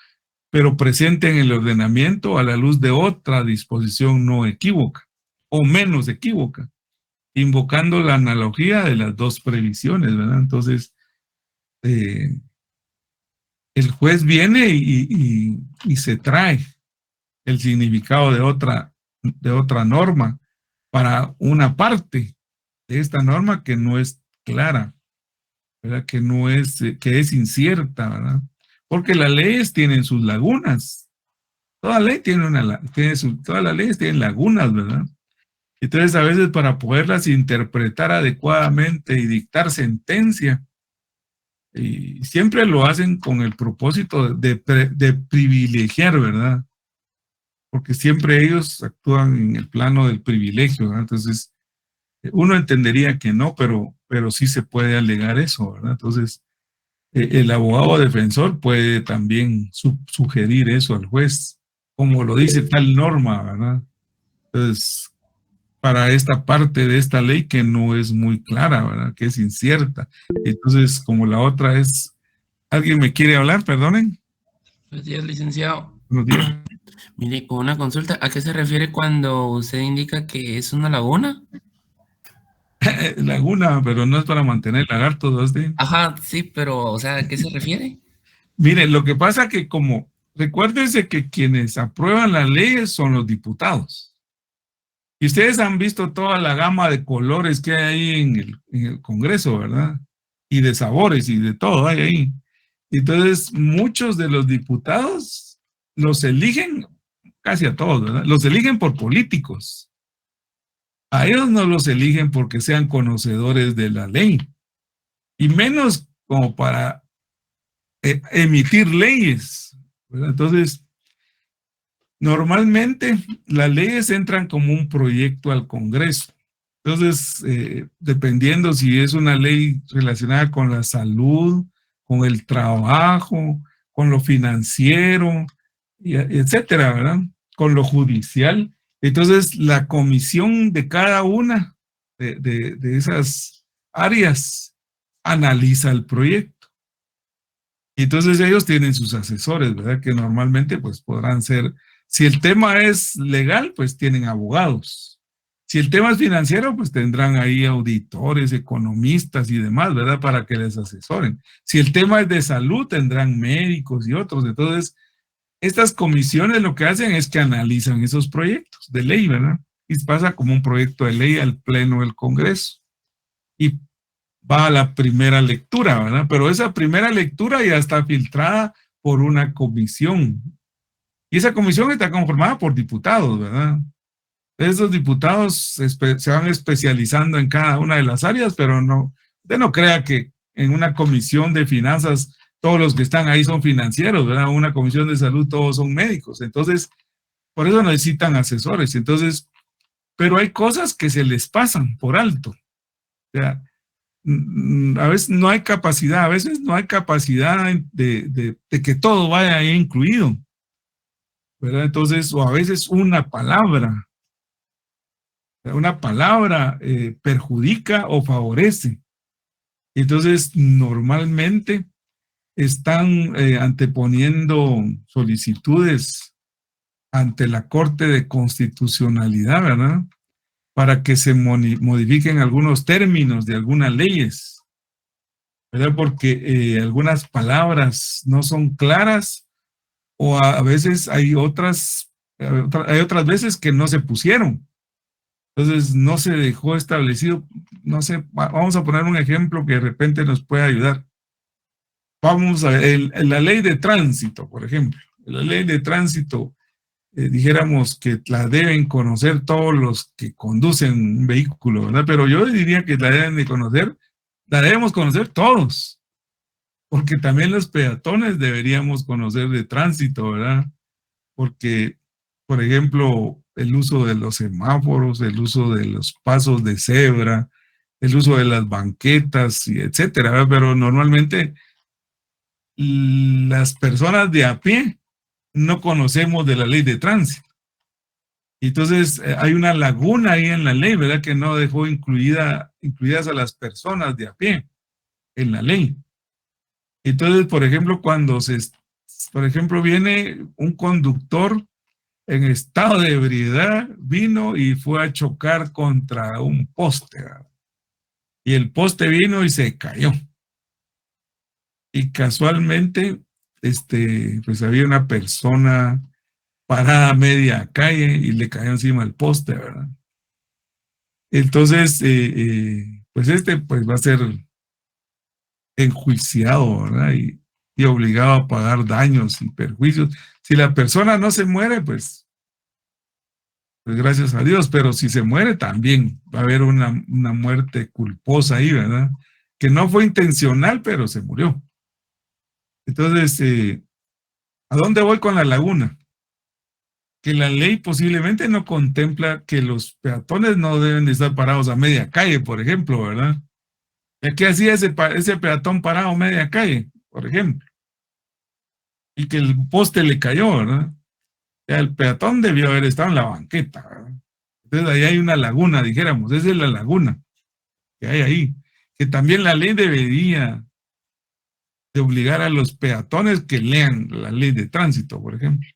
pero presente en el ordenamiento a la luz de otra disposición no equívoca o menos equívoca, invocando la analogía de las dos previsiones, ¿verdad? Entonces, el juez viene y se trae el significado de otra norma para una parte de esta norma que no es clara, ¿verdad? Que no es, que es incierta, ¿verdad? Porque las leyes tienen sus lagunas. Toda ley todas las leyes tienen lagunas, ¿verdad? Entonces, a veces para poderlas interpretar adecuadamente y dictar sentencia, y siempre lo hacen con el propósito de privilegiar, ¿verdad? Porque siempre ellos actúan en el plano del privilegio, ¿verdad? Entonces, uno entendería que no, pero sí se puede alegar eso, ¿verdad? Entonces, el abogado defensor puede también sugerir eso al juez, como lo dice tal norma, ¿verdad? Entonces, para esta parte de esta ley que no es muy clara, ¿verdad? Que es incierta. Entonces, como la otra es, ¿alguien me quiere hablar? Perdonen. Buenos días, licenciado. Buenos días. Mire, con una consulta, ¿a qué se refiere cuando usted indica que es una laguna? Laguna, pero no es para mantener lagartos, ¿sí? Ajá, sí, pero, o sea, ¿a qué se refiere? Mire, lo que pasa que como, recuérdense que quienes aprueban las leyes son los diputados. Y ustedes han visto toda la gama de colores que hay ahí en el Congreso, ¿verdad? Y de sabores y de todo hay ahí. Entonces, muchos de los diputados los eligen, casi a todos, ¿verdad? Los eligen por políticos. A ellos no los eligen porque sean conocedores de la ley. Y menos como para emitir leyes, ¿verdad? Entonces, normalmente las leyes entran como un proyecto al Congreso. Entonces, dependiendo si es una ley relacionada con la salud, con el trabajo, con lo financiero, etcétera, ¿verdad? con lo judicial. Entonces, la comisión de cada una de esas áreas analiza el proyecto. Y entonces ellos tienen sus asesores, ¿verdad? Que normalmente pues podrán ser, si el tema es legal, pues tienen abogados. Si el tema es financiero, pues tendrán ahí auditores, economistas y demás, ¿verdad? Para que les asesoren. Si el tema es de salud, tendrán médicos y otros. Entonces, estas comisiones lo que hacen es que analizan esos proyectos de ley, ¿verdad? Y pasa como un proyecto de ley al pleno del Congreso. Y va a la primera lectura, ¿verdad? Pero esa primera lectura ya está filtrada por una comisión. Y esa comisión está conformada por diputados, ¿verdad? Esos diputados se van especializando en cada una de las áreas, pero no, usted no crea que en una comisión de finanzas todos los que están ahí son financieros, ¿verdad? Una comisión de salud todos son médicos. Entonces, por eso necesitan asesores. Entonces, pero hay cosas que se les pasan por alto. O sea, a veces no hay capacidad, a veces no hay capacidad de que todo vaya ahí incluido, ¿verdad? Entonces, o a veces una palabra perjudica o favorece. Entonces, normalmente están anteponiendo solicitudes ante la Corte de Constitucionalidad, ¿verdad? Para que se modifiquen algunos términos de algunas leyes, ¿verdad? Porque algunas palabras no son claras o a veces hay otras veces que no se pusieron. Entonces no se dejó establecido, no sé, vamos a poner un ejemplo que de repente nos puede ayudar. Vamos a ver, la ley de tránsito, por ejemplo. La ley de tránsito, dijéramos que la deben conocer todos los que conducen un vehículo, ¿verdad? Pero yo diría que la debemos conocer todos, porque también los peatones deberíamos conocer de tránsito, ¿verdad? Porque, por ejemplo, el uso de los semáforos, el uso de los pasos de cebra, el uso de las banquetas, y etcétera, ¿verdad? Pero normalmente las personas de a pie no conocemos de la ley de tránsito. Entonces, hay una laguna ahí en la ley, ¿verdad? Que no dejó incluidas a las personas de a pie en la ley. Entonces, por ejemplo, por ejemplo, viene un conductor en estado de ebriedad, vino y fue a chocar contra un poste, ¿verdad? Y el poste vino y se cayó. Y casualmente, pues había una persona parada a media calle y le cayó encima el poste, ¿verdad? Entonces, pues pues va a ser enjuiciado, ¿verdad? Y obligado a pagar daños y perjuicios. Si la persona no se muere, pues gracias a Dios, pero si se muere también va a haber una muerte culposa ahí, ¿verdad? Que no fue intencional, pero se murió. Entonces, ¿a dónde voy con la laguna? Que la ley posiblemente no contempla que los peatones no deben de estar parados a media calle, por ejemplo, ¿verdad? ¿Qué hacía ese peatón parado a media calle, por ejemplo? Y que el poste le cayó, ¿verdad? O sea, el peatón debió haber estado en la banqueta, ¿verdad? Entonces ahí hay una laguna, dijéramos, esa es la laguna que hay ahí. Que también la ley debería de obligar a los peatones que lean la ley de tránsito, por ejemplo.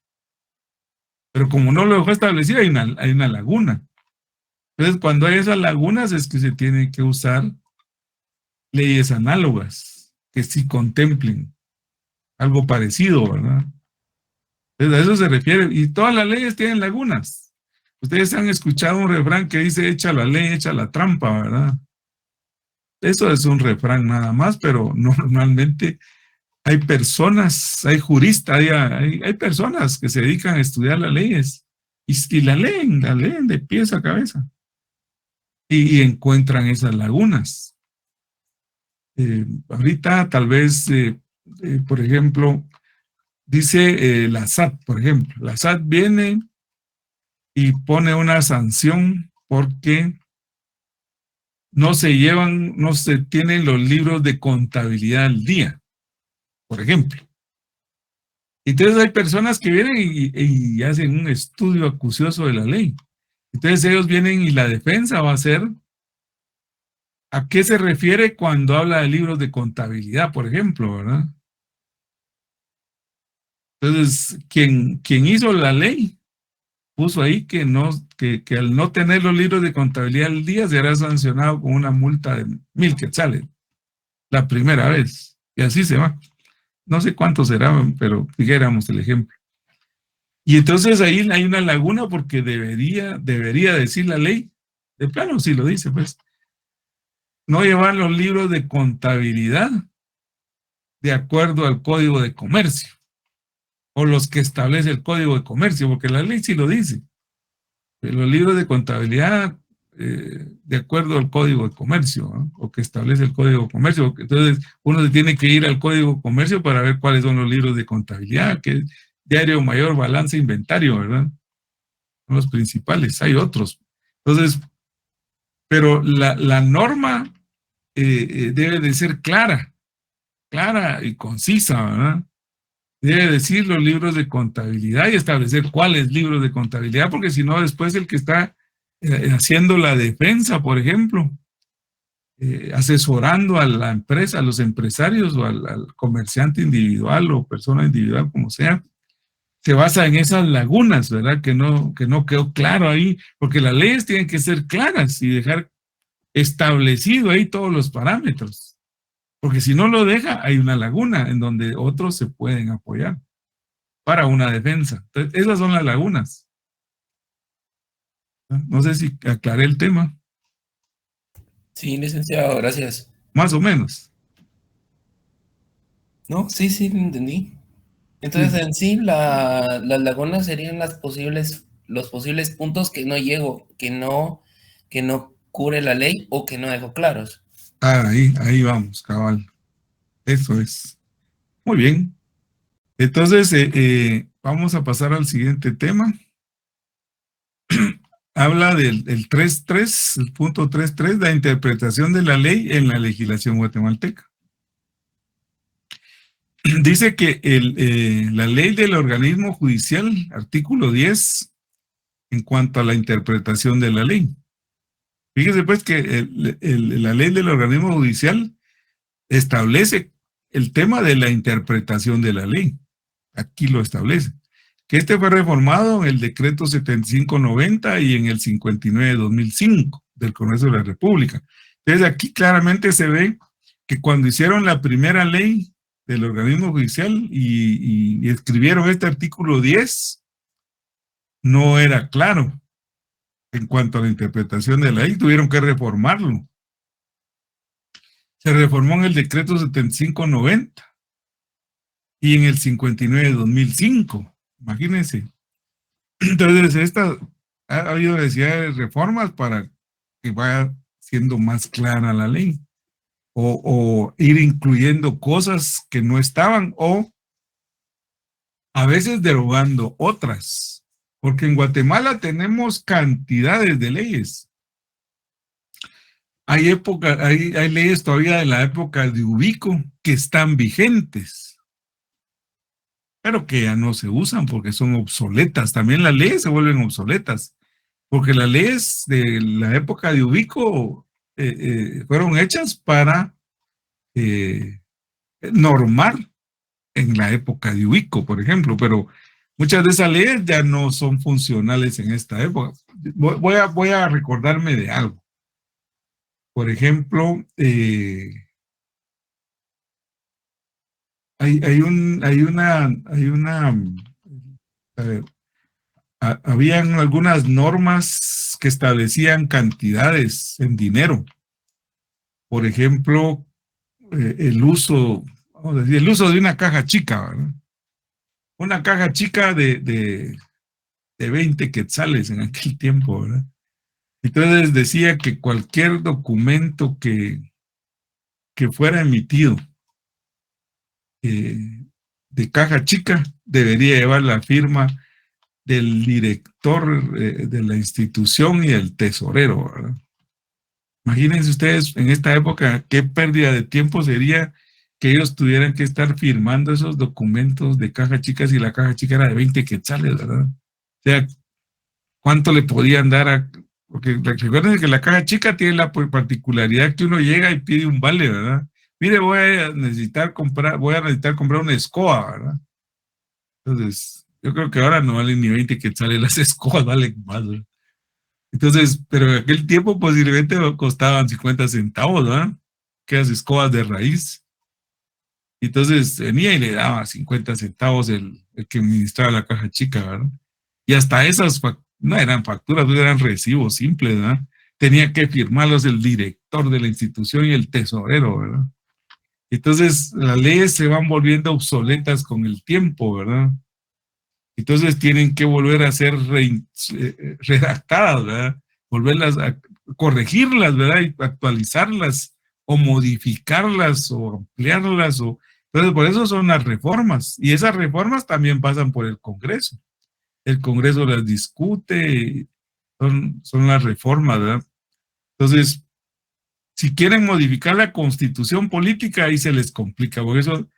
Pero como no lo dejó establecido, hay una laguna. Entonces, cuando hay esas lagunas es que se tiene que usar leyes análogas que sí contemplen algo parecido, ¿verdad? Entonces, a eso se refiere. Y todas las leyes tienen lagunas. Ustedes han escuchado un refrán que dice, echa la ley, echa la trampa, ¿verdad? Eso es un refrán nada más, pero normalmente hay personas, hay juristas, hay personas que se dedican a estudiar las leyes y la leen de pies a cabeza y encuentran esas lagunas. Ahorita tal vez, por ejemplo, dice la SAT, por ejemplo, la SAT viene y pone una sanción porque no se tienen los libros de contabilidad al día, por ejemplo. Entonces hay personas que vienen y hacen un estudio acucioso de la ley. Entonces ellos vienen y la defensa va a ser a qué se refiere cuando habla de libros de contabilidad, por ejemplo, ¿verdad? Entonces, quien hizo la ley puso ahí que al no tener los libros de contabilidad al día será sancionado con una multa de 1,000 quetzales la primera vez. Y así se va. No sé cuántos serán, pero dijéramos el ejemplo. Y entonces ahí hay una laguna porque debería decir la ley, de plano sí lo dice, pues, no llevar los libros de contabilidad de acuerdo al Código de Comercio o los que establece el Código de Comercio, porque la ley sí lo dice. Los libros de contabilidad de acuerdo al Código de Comercio, ¿no? O que establece el Código de Comercio. Entonces, uno se tiene que ir al Código de Comercio para ver cuáles son los libros de contabilidad, que es diario mayor, balance, inventario, ¿verdad? Son los principales, hay otros. Entonces, pero la norma debe de ser clara y concisa, ¿verdad? Debe decir los libros de contabilidad y establecer cuáles libros de contabilidad, porque si no, después el que está haciendo la defensa, por ejemplo, asesorando a la empresa, a los empresarios o al comerciante individual o persona individual, como sea, se basa en esas lagunas, ¿verdad? Que no quedó claro ahí, porque las leyes tienen que ser claras y dejar establecido ahí todos los parámetros, porque si no lo deja, hay una laguna en donde otros se pueden apoyar para una defensa. Entonces, esas son las lagunas. No sé si aclaré el tema. Sí, licenciado, gracias. Más o menos. No, sí, sí, lo entendí. Entonces, Sí. en sí, las lagunas serían los posibles puntos que no llego, que no cubre la ley o que no dejo claros. Ahí vamos, cabal. Eso es. Muy bien. Entonces, vamos a pasar al siguiente tema. Habla del 3.3, el punto 3.3, la interpretación de la ley en la legislación guatemalteca. Dice que la ley del organismo judicial, artículo 10, en cuanto a la interpretación de la ley. Fíjese pues que la ley del organismo judicial establece el tema de la interpretación de la ley. Aquí lo establece. Que este fue reformado en el decreto 7590 y en el 59/2005 del Congreso de la República. Entonces aquí claramente se ve que cuando hicieron la primera ley del organismo judicial y escribieron este artículo 10, no era claro en cuanto a la interpretación de la ley, tuvieron que reformarlo. Se reformó en el decreto 7590 y en el 59/2005. Imagínense. Entonces, ha habido necesidad de reformas para que vaya siendo más clara la ley o ir incluyendo cosas que no estaban o a veces derogando otras, porque en Guatemala tenemos cantidades de leyes. Hay leyes todavía de la época de Ubico que están vigentes, pero que ya no se usan porque son obsoletas. También las leyes se vuelven obsoletas, porque las leyes de la época de Ubico fueron hechas para normar en la época de Ubico, por ejemplo, pero muchas de esas leyes ya no son funcionales en esta época. Voy a recordarme de algo. Por ejemplo, a ver, habían algunas normas que establecían cantidades en dinero. Por ejemplo, vamos a decir, el uso de una caja chica, ¿verdad? Una caja chica de 20 quetzales en aquel tiempo, ¿verdad? Entonces decía que cualquier documento que fuera emitido de caja chica debería llevar la firma del director de la institución y el tesorero, ¿verdad? Imagínense ustedes en esta época qué pérdida de tiempo sería que ellos tuvieran que estar firmando esos documentos de caja chica si la caja chica era de 20 quetzales, ¿verdad? O sea, ¿cuánto le podían dar a...? Porque recuerden que la caja chica tiene la particularidad que uno llega y pide un vale, ¿verdad? Mire, voy a necesitar comprar una escoba, ¿verdad? Entonces, yo creo que ahora no valen ni 20 quetzales, las escobas valen más, ¿verdad? Entonces, pero en aquel tiempo posiblemente costaban 50 centavos, ¿verdad? Que las escobas de raíz. Entonces venía y le daba 50 centavos el que administraba la caja chica, ¿verdad? Y hasta esas no eran facturas, eran recibos simples, ¿verdad? Tenía que firmarlos el director de la institución y el tesorero, ¿verdad? Entonces las leyes se van volviendo obsoletas con el tiempo, ¿verdad? Entonces tienen que volver a ser redactadas, ¿verdad? Volverlas a corregirlas, ¿verdad? Y actualizarlas o modificarlas o ampliarlas. Entonces, por eso son las reformas. Y esas reformas también pasan por el Congreso. El Congreso las discute, son las reformas, ¿verdad? Entonces, si quieren modificar la constitución política, ahí se les complica. Por eso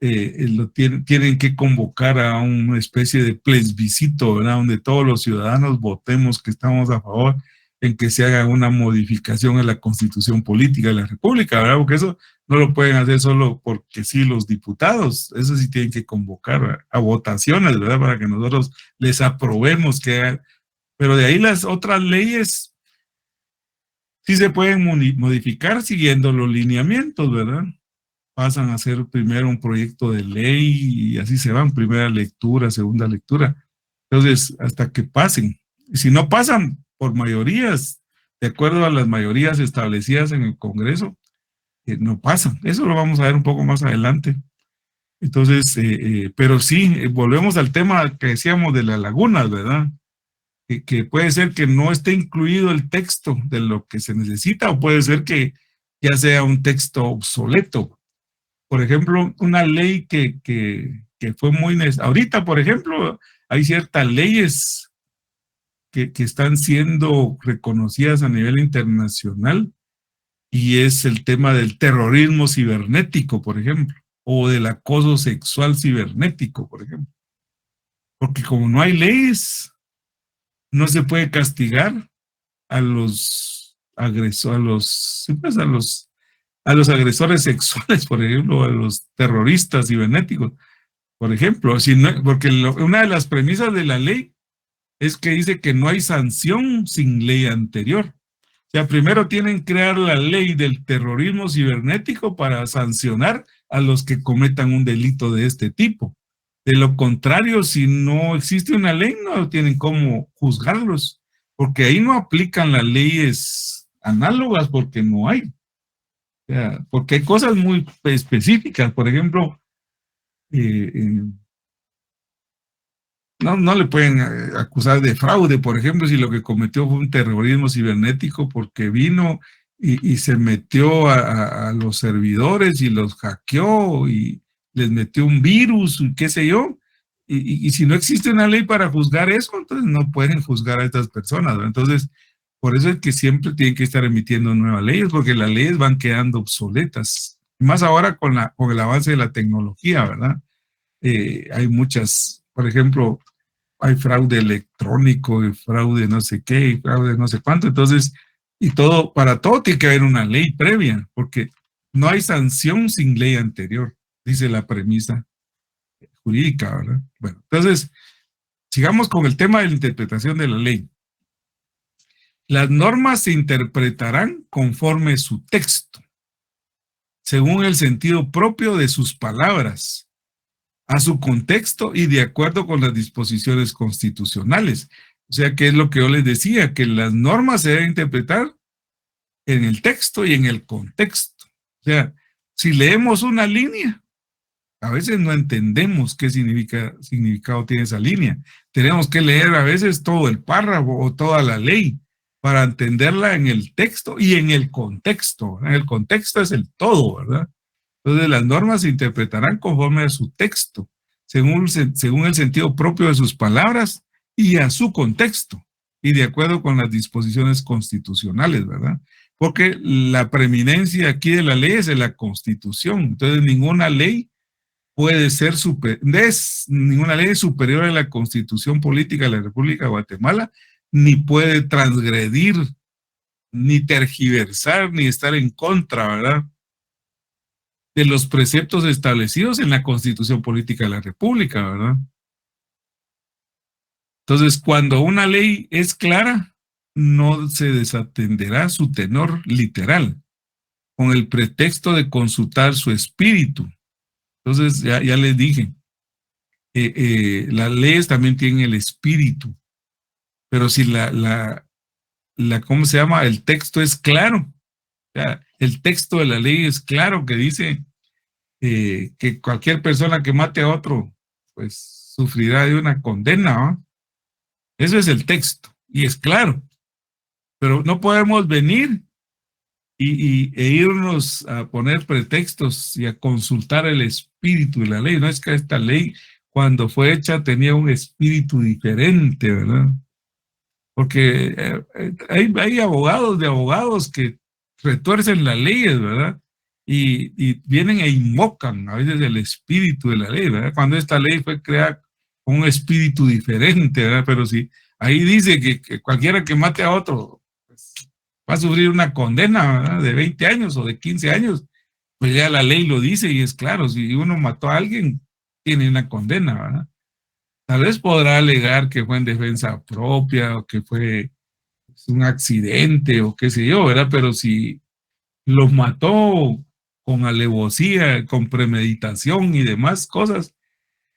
tienen que convocar a una especie de plebiscito, ¿verdad? Donde todos los ciudadanos votemos que estamos a favor en que se haga una modificación en la constitución política de la República, ¿verdad? Porque eso no lo pueden hacer solo porque sí los diputados, eso sí tienen que convocar a votaciones, ¿verdad? Para que nosotros les aprobemos que hagan. Pero de ahí las otras leyes sí se pueden modificar siguiendo los lineamientos, ¿verdad? Pasan a ser primero un proyecto de ley y así se van, primera lectura, segunda lectura. Entonces, hasta que pasen. Y si no pasan por mayorías, de acuerdo a las mayorías establecidas en el Congreso, no pasan. Eso lo vamos a ver un poco más adelante. Entonces, pero sí, volvemos al tema que decíamos de las lagunas, ¿verdad? Que puede ser que no esté incluido el texto de lo que se necesita o puede ser que ya sea un texto obsoleto. Por ejemplo, una ley que fue muy... Ahorita, por ejemplo, hay ciertas leyes que están siendo reconocidas a nivel internacional y es el tema del terrorismo cibernético, por ejemplo, o del acoso sexual cibernético, por ejemplo. Porque como no hay leyes, no se puede castigar a los agresores, a los agresores sexuales, por ejemplo, a los terroristas cibernéticos, por ejemplo, si no, porque una de las premisas de la ley es que dice que no hay sanción sin ley anterior. O sea, primero tienen que crear la ley del terrorismo cibernético para sancionar a los que cometan un delito de este tipo. De lo contrario, si no existe una ley, no tienen cómo juzgarlos, porque ahí no aplican las leyes análogas porque no hay. O sea, porque hay cosas muy específicas, por ejemplo, no le pueden acusar de fraude, por ejemplo, si lo que cometió fue un terrorismo cibernético porque vino y se metió a los servidores y los hackeó y les metió un virus, y qué sé yo, y si no existe una ley para juzgar eso, entonces no pueden juzgar a estas personas, ¿no? Entonces, por eso es que siempre tienen que estar emitiendo nuevas leyes, porque las leyes van quedando obsoletas, más ahora con el avance de la tecnología, ¿verdad? Hay muchas, por ejemplo, hay fraude electrónico, y fraude no sé qué, y fraude no sé cuánto, entonces, y todo, para todo tiene que haber una ley previa, porque no hay sanción sin ley anterior, dice la premisa jurídica, ¿verdad? Bueno, entonces, sigamos con el tema de la interpretación de la ley. Las normas se interpretarán conforme su texto, según el sentido propio de sus palabras, a su contexto y de acuerdo con las disposiciones constitucionales. O sea, que es lo que yo les decía, que las normas se deben interpretar en el texto y en el contexto. O sea, si leemos una línea, a veces no entendemos qué significado tiene esa línea. Tenemos que leer a veces todo el párrafo o toda la ley para entenderla en el texto y en el contexto. En el contexto es el todo, ¿verdad? Entonces las normas se interpretarán conforme a su texto, según el sentido propio de sus palabras y a su contexto, y de acuerdo con las disposiciones constitucionales, ¿verdad? porque la preeminencia aquí de la ley es de la Constitución. Entonces, ninguna ley puede ser ninguna ley es superior a la Constitución Política de la República de Guatemala, ni puede transgredir, ni tergiversar, ni estar en contra, ¿verdad?, de los preceptos establecidos en la Constitución Política de la República, ¿verdad? Entonces, cuando una ley es clara, no se desatenderá su tenor literal, con el pretexto de consultar su espíritu. Entonces, ya les dije, las leyes también tienen el espíritu, pero si ¿cómo se llama? El texto es claro. O sea, el texto de la ley es claro, que dice que cualquier persona que mate a otro, pues sufrirá de una condena, ¿no? Eso es el texto, y es claro. Pero no podemos venir e irnos a poner pretextos y a consultar el espíritu de la ley. No es que esta ley, cuando fue hecha, tenía un espíritu diferente, ¿verdad? Porque hay abogados de abogados que retuercen las leyes, ¿verdad? Y vienen e invocan a veces el espíritu de la ley, ¿verdad? Cuando esta ley fue creada con un espíritu diferente, ¿verdad? Pero si ahí dice que cualquiera que mate a otro, pues, va a sufrir una condena, ¿verdad?, de 20 años o de 15 años, pues ya la ley lo dice y es claro, si uno mató a alguien, tiene una condena, ¿verdad? Tal vez podrá alegar que fue en defensa propia o que fue un accidente o qué sé yo, ¿verdad? Pero si los mató con alevosía, con premeditación y demás cosas,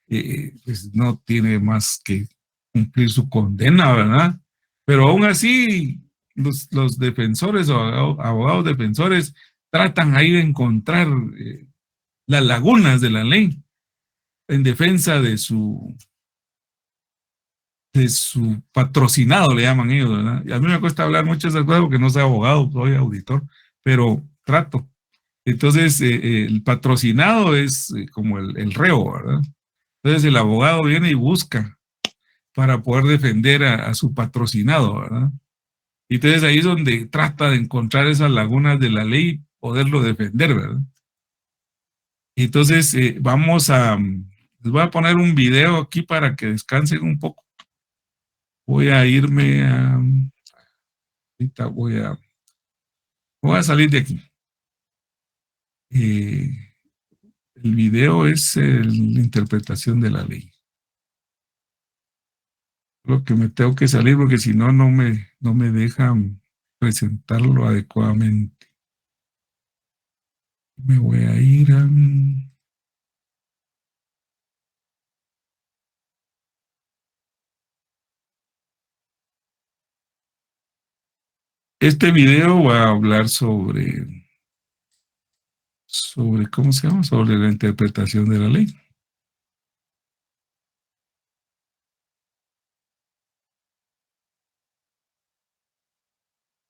pues no tiene más que cumplir su condena, ¿verdad? Pero aún así, los defensores o abogados defensores tratan ahí de encontrar las lagunas de la ley en defensa de su patrocinado, le llaman ellos, ¿verdad? Y a mí me cuesta hablar mucho de esas cosas porque no soy abogado, soy auditor, pero trato. Entonces, el patrocinado es como el reo, ¿verdad? Entonces, el abogado viene y busca para poder defender a su patrocinado, ¿verdad? Y entonces ahí es donde trata de encontrar esas lagunas de la ley y poderlo defender, ¿verdad? Entonces, les voy a poner un video aquí para que descansen un poco. Voy a irme a... Ahorita voy a salir de aquí. El video es la interpretación de la ley. Lo que me tengo que salir porque si no, no me dejan presentarlo adecuadamente. Me voy a ir a... Este video va a hablar sobre, ¿cómo se llama? Sobre la interpretación de la ley.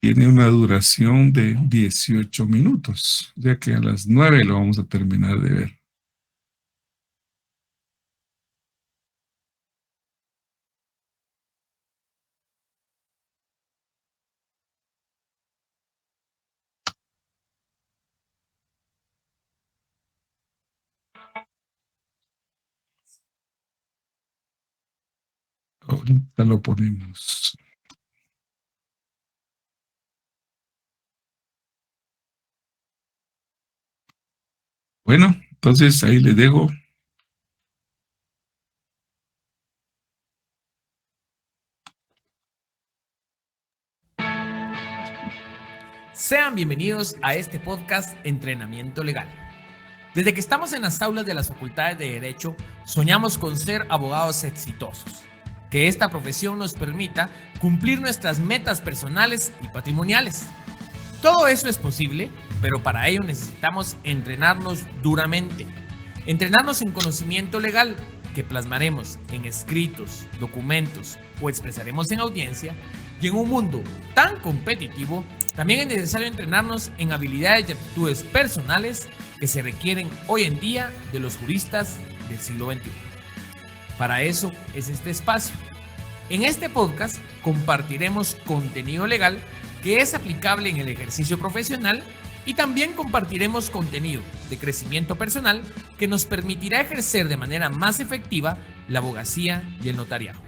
Tiene una duración de 18 minutos, ya que a las 9 lo vamos a terminar de ver. Ahorita lo ponemos. Bueno, entonces ahí les dejo. Sean bienvenidos a este podcast Entrenamiento Legal. Desde que estamos en las aulas de las facultades de Derecho, soñamos con ser abogados exitosos. Que esta profesión nos permita cumplir nuestras metas personales y patrimoniales. Todo eso es posible, pero para ello necesitamos entrenarnos duramente. Entrenarnos en conocimiento legal, que plasmaremos en escritos, documentos o expresaremos en audiencia. Y en un mundo tan competitivo, también es necesario entrenarnos en habilidades y aptitudes personales que se requieren hoy en día de los juristas del siglo XXI. Para eso es este espacio. En este podcast compartiremos contenido legal que es aplicable en el ejercicio profesional, y también compartiremos contenido de crecimiento personal que nos permitirá ejercer de manera más efectiva la abogacía y el notariado.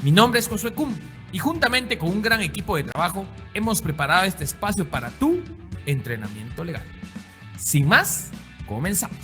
Mi nombre es Josué Cum y juntamente con un gran equipo de trabajo hemos preparado este espacio para tu entrenamiento legal. Sin más, comenzamos.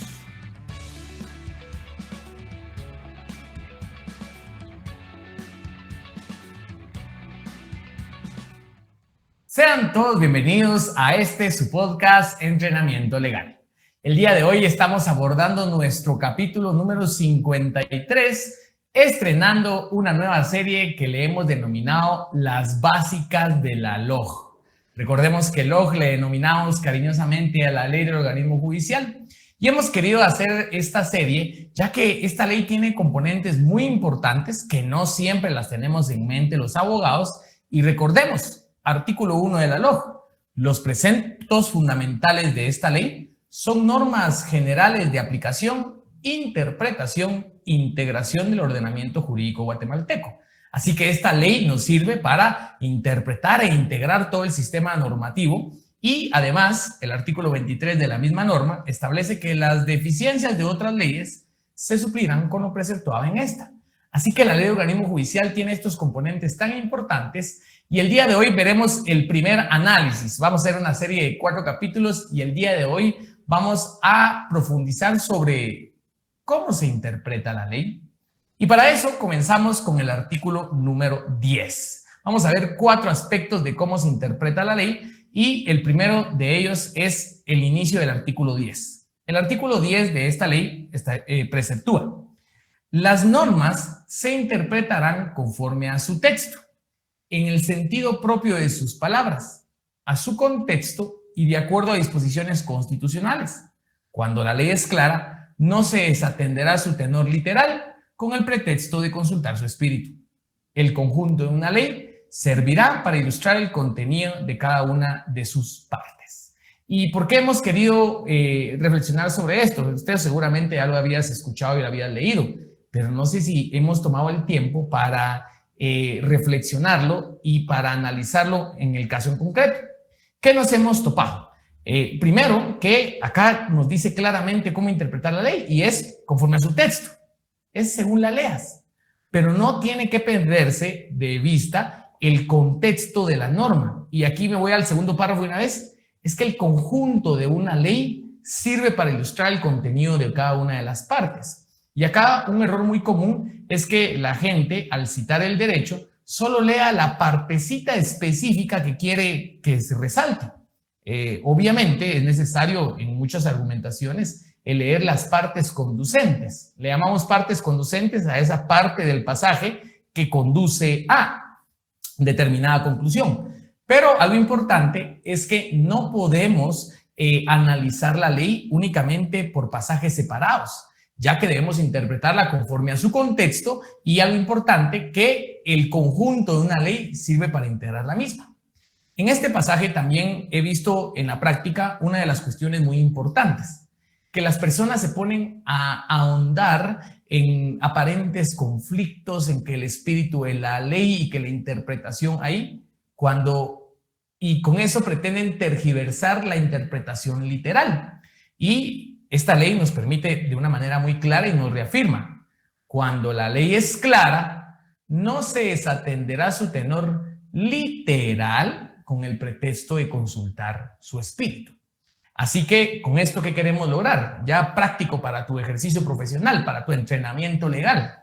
Sean todos bienvenidos a su podcast Entrenamiento Legal. El día de hoy estamos abordando nuestro capítulo número 53, estrenando una nueva serie que le hemos denominado Las Básicas de la LOG. Recordemos que LOG le denominamos cariñosamente a la Ley del Organismo Judicial y hemos querido hacer esta serie ya que esta ley tiene componentes muy importantes que no siempre las tenemos en mente los abogados. Y recordemos, artículo 1 de la LOG. Los preceptos fundamentales de esta ley son normas generales de aplicación, interpretación, integración del ordenamiento jurídico guatemalteco. Así que esta ley nos sirve para interpretar e integrar todo el sistema normativo y además el artículo 23 de la misma norma establece que las deficiencias de otras leyes se suplirán con lo preceptuado en esta. Así que la ley de organismo judicial tiene estos componentes tan importantes. Y el día de hoy veremos el primer análisis. Vamos a hacer una serie de 4 capítulos y el día de hoy vamos a profundizar sobre cómo se interpreta la ley. Y para eso comenzamos con el artículo número 10. Vamos a ver 4 aspectos de cómo se interpreta la ley y el primero de ellos es el inicio del artículo 10. El artículo 10 de esta ley preceptúa: las normas se interpretarán conforme a su texto, en el sentido propio de sus palabras, a su contexto y de acuerdo a disposiciones constitucionales. Cuando la ley es clara, no se desatenderá su tenor literal con el pretexto de consultar su espíritu. El conjunto de una ley servirá para ilustrar el contenido de cada una de sus partes. ¿Y por qué hemos querido reflexionar sobre esto? Usted seguramente ya lo habías escuchado y lo habías leído, pero no sé si hemos tomado el tiempo para reflexionarlo y para analizarlo en el caso en concreto. ¿Qué nos hemos topado? Primero, que acá nos dice claramente cómo interpretar la ley y es conforme a su texto. Es según la leas, pero no tiene que perderse de vista el contexto de la norma. Y aquí me voy al segundo párrafo de una vez. Es que el conjunto de una ley sirve para ilustrar el contenido de cada una de las partes. Y acá un error muy común es que la gente, al citar el derecho, solo lea la partecita específica que quiere que se resalte. Obviamente es necesario en muchas argumentaciones leer las partes conducentes. Le llamamos partes conducentes a esa parte del pasaje que conduce a determinada conclusión. Pero algo importante es que no podemos analizar la ley únicamente por pasajes separados, ya que debemos interpretarla conforme a su contexto y algo importante, que el conjunto de una ley sirve para integrar la misma. En este pasaje también he visto en la práctica una de las cuestiones muy importantes, que las personas se ponen a ahondar en aparentes conflictos, en que el espíritu de la ley y que la interpretación ahí, y con eso pretenden tergiversar la interpretación literal. Y esta ley nos permite de una manera muy clara y nos reafirma: cuando la ley es clara, no se desatenderá su tenor literal con el pretexto de consultar su espíritu. Así que, con esto, ¿qué queremos lograr? Ya práctico para tu ejercicio profesional, para tu entrenamiento legal.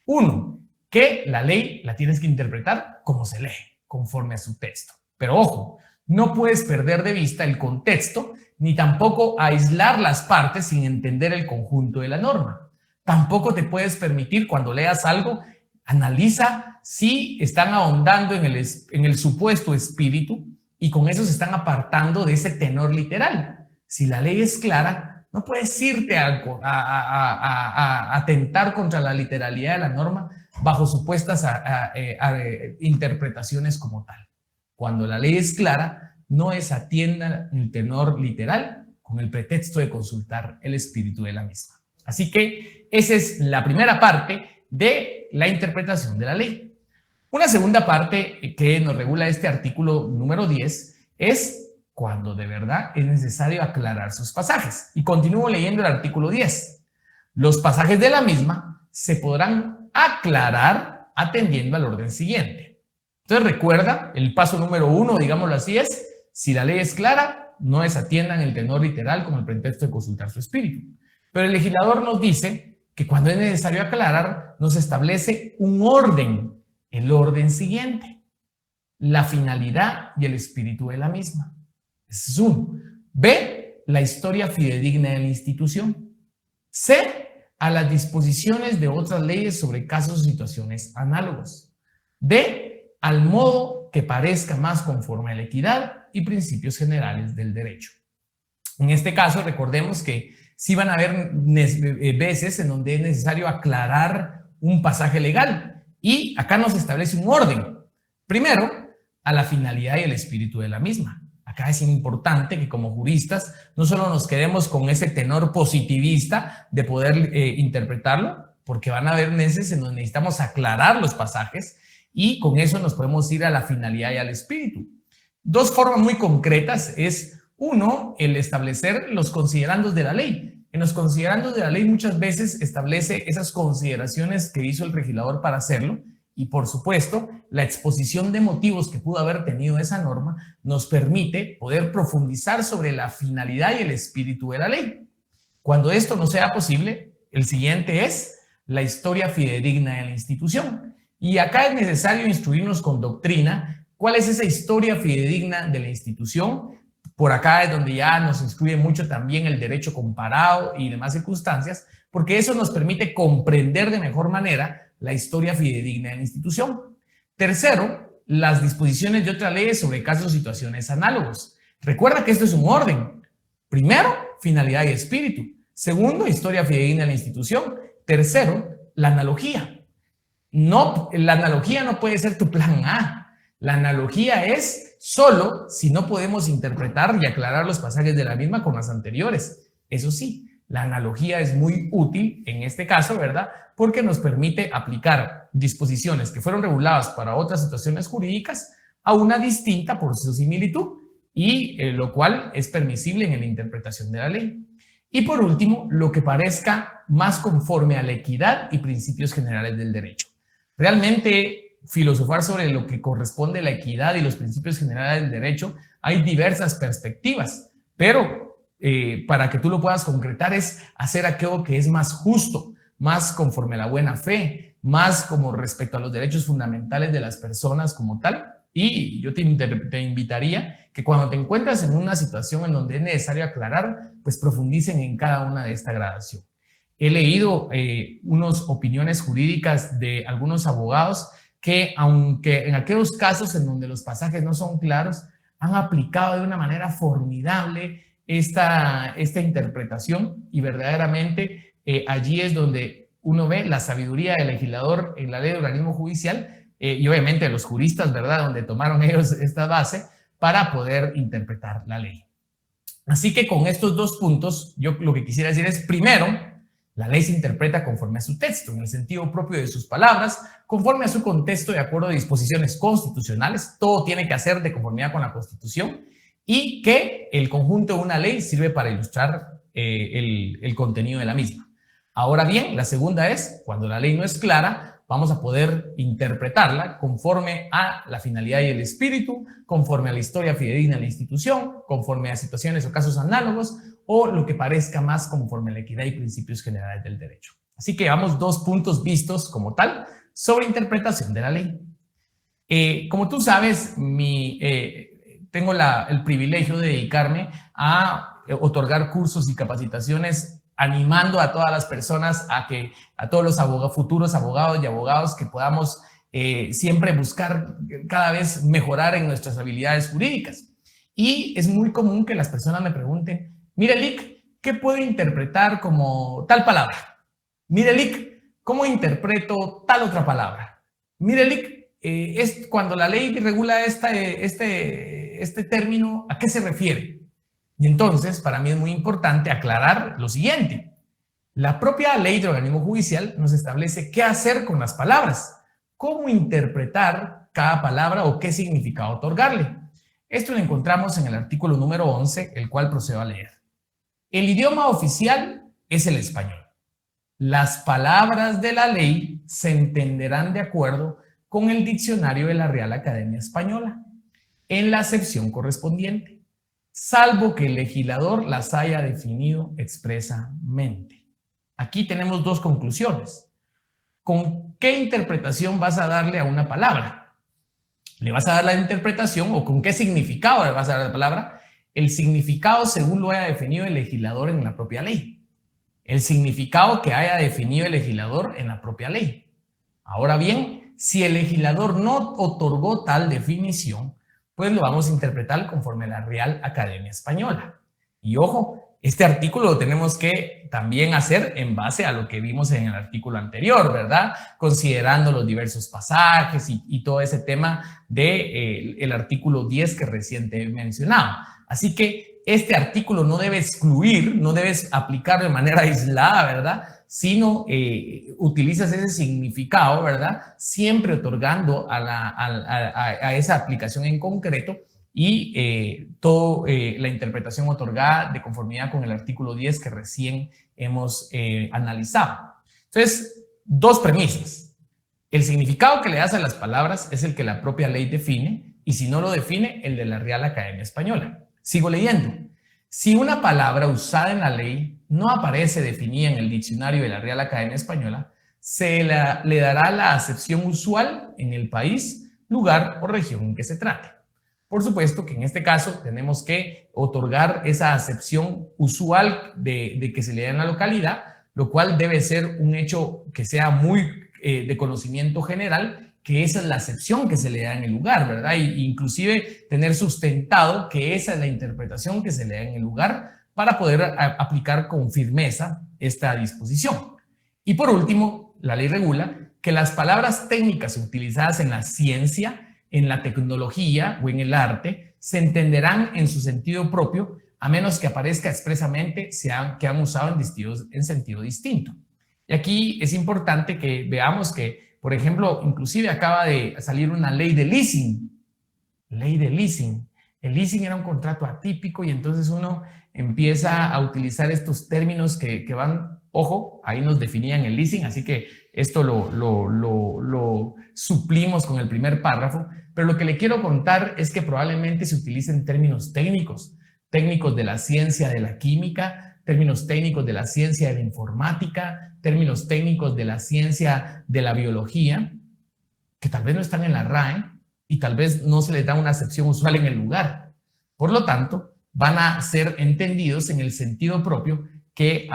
1, que la ley la tienes que interpretar como se lee, conforme a su texto. Pero ojo, no puedes perder de vista el contexto, ni tampoco aislar las partes sin entender el conjunto de la norma. Tampoco te puedes permitir, cuando leas algo, analiza si están ahondando en el supuesto espíritu y con eso se están apartando de ese tenor literal. Si la ley es clara, no puedes irte a atentar contra la literalidad de la norma bajo supuestas interpretaciones como tal. Cuando la ley es clara, no desatienda el tenor literal con el pretexto de consultar el espíritu de la misma. Así que esa es la primera parte de la interpretación de la ley. Una segunda parte que nos regula este artículo número 10 es cuando de verdad es necesario aclarar sus pasajes. Y continúo leyendo el artículo 10. Los pasajes de la misma se podrán aclarar atendiendo al orden siguiente. Entonces recuerda, el paso número 1, digámoslo así, es si la ley es clara, no desatiendan el tenor literal como el pretexto de consultar su espíritu. Pero el legislador nos dice que cuando es necesario aclarar, nos establece un orden, el orden siguiente, la finalidad y el espíritu de la misma. Ese es uno. B, la historia fidedigna de la institución. C, a las disposiciones de otras leyes sobre casos o situaciones análogos. D, al modo que parezca más conforme a la equidad y principios generales del derecho. En este caso, recordemos que sí van a haber veces en donde es necesario aclarar un pasaje legal y acá nos establece un orden. Primero, a la finalidad y el espíritu de la misma. Acá es importante que como juristas no solo nos quedemos con ese tenor positivista de poder interpretarlo, porque van a haber meses en donde necesitamos aclarar los pasajes y con eso nos podemos ir a la finalidad y al espíritu. Dos formas muy concretas es, uno, el establecer los considerandos de la ley. En los considerandos de la ley muchas veces establece esas consideraciones que hizo el legislador para hacerlo y, por supuesto, la exposición de motivos que pudo haber tenido esa norma nos permite poder profundizar sobre la finalidad y el espíritu de la ley. Cuando esto no sea posible, el siguiente es la historia fidedigna de la institución. Y acá es necesario instruirnos con doctrina cuál es esa historia fidedigna de la institución. Por acá es donde ya nos instruye mucho también el derecho comparado y demás circunstancias, porque eso nos permite comprender de mejor manera la historia fidedigna de la institución. Tercero, las disposiciones de otras leyes sobre casos o situaciones análogos. Recuerda que esto es un orden. Primero, finalidad y espíritu. Segundo, historia fidedigna de la institución. Tercero, la analogía. No, la analogía no puede ser tu plan A. La analogía es solo si no podemos interpretar y aclarar los pasajes de la misma con las anteriores. Eso sí, la analogía es muy útil en este caso, ¿verdad? Porque nos permite aplicar disposiciones que fueron reguladas para otras situaciones jurídicas a una distinta por su similitud y lo cual es permisible en la interpretación de la ley. Y por último, lo que parezca más conforme a la equidad y principios generales del derecho. Realmente, filosofar sobre lo que corresponde a la equidad y los principios generales del derecho, hay diversas perspectivas, pero para que tú lo puedas concretar es hacer aquello que es más justo, más conforme a la buena fe, más como respecto a los derechos fundamentales de las personas como tal. Y yo te invitaría que cuando te encuentras en una situación en donde es necesario aclarar, pues profundicen en cada una de esta gradación. He leído unas opiniones jurídicas de algunos abogados que, aunque en aquellos casos en donde los pasajes no son claros, han aplicado de una manera formidable esta interpretación y verdaderamente allí es donde uno ve la sabiduría del legislador en la ley de organismo judicial y obviamente los juristas, ¿verdad?, donde tomaron ellos esta base para poder interpretar la ley. Así que con estos dos puntos, yo lo que quisiera decir es, primero, la ley se interpreta conforme a su texto, en el sentido propio de sus palabras, conforme a su contexto de acuerdo a disposiciones constitucionales, todo tiene que hacer de conformidad con la Constitución, y que el conjunto de una ley sirve para ilustrar el contenido de la misma. Ahora bien, la segunda es, cuando la ley no es clara, vamos a poder interpretarla conforme a la finalidad y el espíritu, conforme a la historia fidedigna de la institución, conforme a situaciones o casos análogos, o lo que parezca más conforme a la equidad y principios generales del derecho. Así que llevamos dos puntos vistos como tal sobre interpretación de la ley. Como tú sabes, tengo el privilegio de dedicarme a otorgar cursos y capacitaciones animando a todas las personas a todos los futuros abogados y abogados que podamos siempre buscar cada vez mejorar en nuestras habilidades jurídicas. Y es muy común que las personas me pregunten, mire, Lic, ¿qué puedo interpretar como tal palabra? Mire, Lic, ¿cómo interpreto tal otra palabra? Mire, Lic, cuando la ley regula este término, ¿a qué se refiere? Y entonces, para mí es muy importante aclarar lo siguiente. La propia ley de organismo judicial nos establece qué hacer con las palabras, cómo interpretar cada palabra o qué significado otorgarle. Esto lo encontramos en el artículo número 11, el cual procedo a leer. El idioma oficial es el español. Las palabras de la ley se entenderán de acuerdo con el diccionario de la Real Academia Española, en la acepción correspondiente, salvo que el legislador las haya definido expresamente. Aquí tenemos dos conclusiones. ¿Con qué interpretación vas a darle a una palabra? ¿Le vas a dar la interpretación o con qué significado le vas a dar la palabra? El significado según lo haya definido el legislador en la propia ley. El significado que haya definido el legislador en la propia ley. Ahora bien, si el legislador no otorgó tal definición, pues lo vamos a interpretar conforme a la Real Academia Española. Y ojo, este artículo lo tenemos que también hacer en base a lo que vimos en el artículo anterior, ¿verdad? Considerando los diversos pasajes y todo ese tema del artículo 10 que recién te he mencionado. Así que este artículo no debe excluir, no debes aplicarlo de manera aislada, ¿verdad? Sino utilizas ese significado, ¿verdad? Siempre otorgando a esa aplicación en concreto y toda la interpretación otorgada de conformidad con el artículo 10 que recién hemos analizado. Entonces, dos premisas. El significado que le das a las palabras es el que la propia ley define y si no lo define, el de la Real Academia Española. Sigo leyendo. Si una palabra usada en la ley no aparece definida en el diccionario de la Real Academia Española, le dará la acepción usual en el país, lugar o región en que se trate. Por supuesto que en este caso tenemos que otorgar esa acepción usual de que se le da en la localidad, lo cual debe ser un hecho que sea muy de conocimiento general, que esa es la acepción que se le da en el lugar, ¿verdad? Inclusive tener sustentado que esa es la interpretación que se le da en el lugar para poder aplicar con firmeza esta disposición. Y por último, la ley regula que las palabras técnicas utilizadas en la ciencia, en la tecnología o en el arte se entenderán en su sentido propio a menos que aparezca expresamente que han usado en sentido distinto. Y aquí es importante que veamos que, por ejemplo, inclusive acaba de salir una ley de leasing. Ley de leasing. El leasing era un contrato atípico y entonces uno empieza a utilizar estos términos que van, ojo, ahí nos definían el leasing, así que esto lo suplimos con el primer párrafo, pero lo que le quiero contar es que probablemente se utilicen términos técnicos de la ciencia de la química, términos técnicos de la ciencia de la informática, términos técnicos de la ciencia de la biología, que tal vez no están en la RAE y tal vez no se les da una acepción usual en el lugar. Por lo tanto, van a ser entendidos en el sentido propio que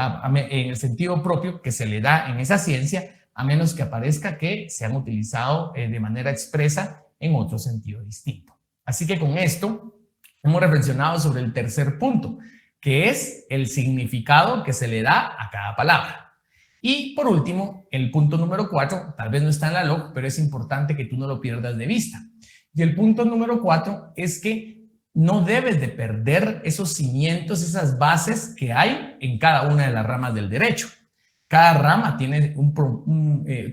se le da en esa ciencia, a menos que aparezca que se han utilizado de manera expresa en otro sentido distinto. Así que con esto hemos reflexionado sobre el tercer punto, que es el significado que se le da a cada palabra. Y por último, el punto número 4, tal vez no está en la log, pero es importante que tú no lo pierdas de vista. Y el punto número 4 es que no debes de perder esos cimientos, esas bases que hay en cada una de las ramas del derecho. Cada rama tiene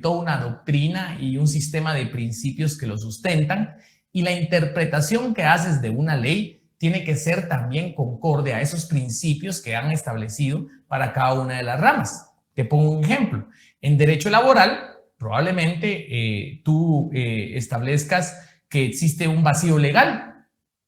toda una doctrina y un sistema de principios que lo sustentan, y la interpretación que haces de una ley tiene que ser también concorde a esos principios que han establecido para cada una de las ramas. Te pongo un ejemplo. En derecho laboral, probablemente tú establezcas que existe un vacío legal.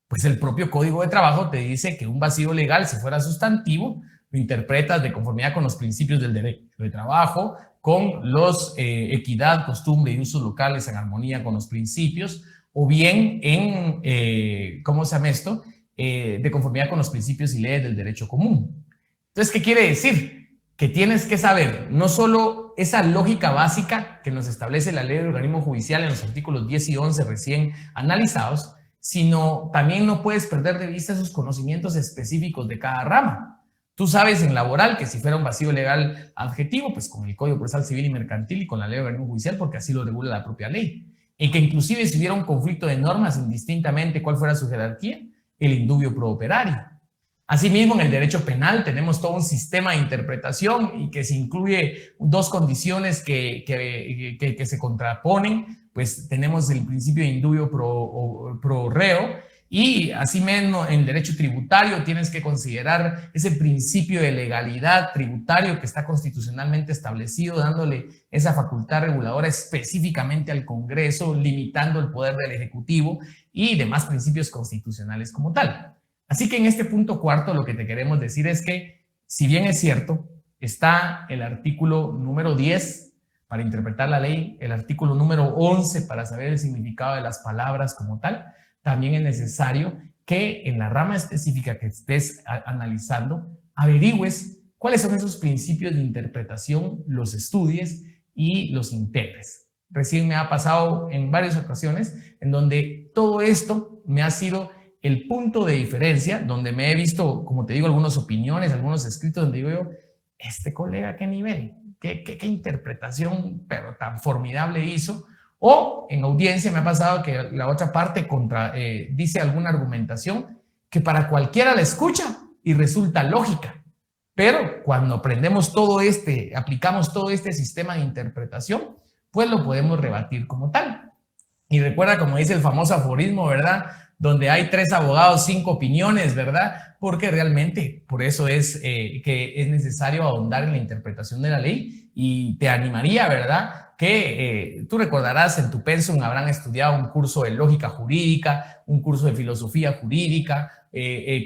Pues el propio Código de Trabajo te dice que un vacío legal, si fuera sustantivo, lo interpretas de conformidad con los principios del derecho de trabajo, con los equidad, costumbre y usos locales en armonía con los principios, o bien en, ¿cómo se llama esto? De conformidad con los principios y leyes del derecho común. Entonces, ¿qué quiere decir? Que tienes que saber no solo esa lógica básica que nos establece la ley del organismo judicial en los artículos 10 y 11 recién analizados, sino también no puedes perder de vista esos conocimientos específicos de cada rama. Tú sabes en laboral que si fuera un vacío legal adjetivo, pues con el Código Procesal Civil y Mercantil y con la ley del organismo judicial, porque así lo regula la propia ley. En que inclusive si hubiera un conflicto de normas, indistintamente cuál fuera su jerarquía, el indubio pro operario. Asimismo, en el derecho penal tenemos todo un sistema de interpretación y que se incluye dos condiciones que se contraponen pues tenemos el principio de indubio pro reo, y asimismo en derecho tributario tienes que considerar ese principio de legalidad tributario que está constitucionalmente establecido, dándole esa facultad reguladora específicamente al Congreso, limitando el poder del Ejecutivo y demás principios constitucionales como tal. Así que en este punto cuarto lo que te queremos decir es que, si bien es cierto, está el artículo número 10 para interpretar la ley, el artículo número 11 para saber el significado de las palabras como tal, también es necesario que en la rama específica que estés analizando averigües cuáles son esos principios de interpretación, los estudies y los integres. Recién me ha pasado en varias ocasiones en donde todo esto me ha sido el punto de diferencia, donde me he visto, como te digo, algunas opiniones, algunos escritos donde digo yo, este colega, ¿qué nivel? ¿Qué interpretación pero tan formidable hizo? O en audiencia me ha pasado que la otra parte dice alguna argumentación que para cualquiera la escucha y resulta lógica. Pero cuando aplicamos todo este sistema de interpretación, pues lo podemos rebatir como tal. Y recuerda, como dice el famoso aforismo, ¿verdad? Donde hay 3 abogados, 5 opiniones, ¿verdad? Porque realmente por eso es que es necesario ahondar en la interpretación de la ley, y te animaría, ¿verdad?, que tú recordarás en tu pensum habrán estudiado un curso de lógica jurídica, un curso de filosofía jurídica,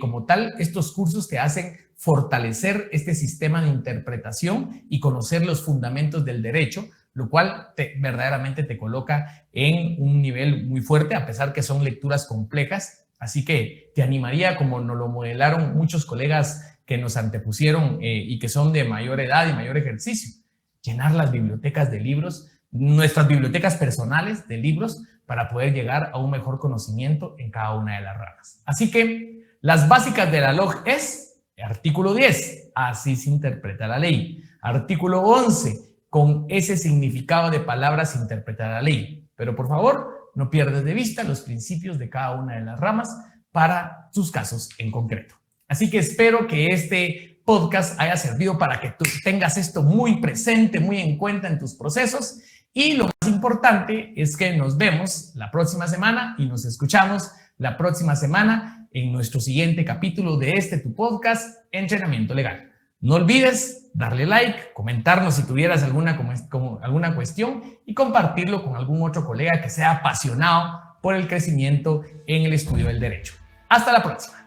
como tal, estos cursos te hacen fortalecer este sistema de interpretación y conocer los fundamentos del derecho, lo cual verdaderamente te coloca en un nivel muy fuerte, a pesar que son lecturas complejas. Así que te animaría, como nos lo modelaron muchos colegas que nos antepusieron y que son de mayor edad y mayor ejercicio, llenar las bibliotecas de libros, nuestras bibliotecas personales de libros, para poder llegar a un mejor conocimiento en cada una de las ramas. Así que las básicas de la LOG es artículo 10, así se interpreta la ley. Artículo 11, con ese significado de palabras se interpreta la ley. Pero por favor, no pierdas de vista los principios de cada una de las ramas para tus casos en concreto. Así que espero que este podcast haya servido para que tú tengas esto muy presente, muy en cuenta en tus procesos, y lo más importante es que nos vemos la próxima semana y nos escuchamos la próxima semana en nuestro siguiente capítulo de tu podcast, Entrenamiento Legal. No olvides darle like, comentarnos si tuvieras alguna cuestión y compartirlo con algún otro colega que sea apasionado por el crecimiento en el estudio del derecho. Hasta la próxima.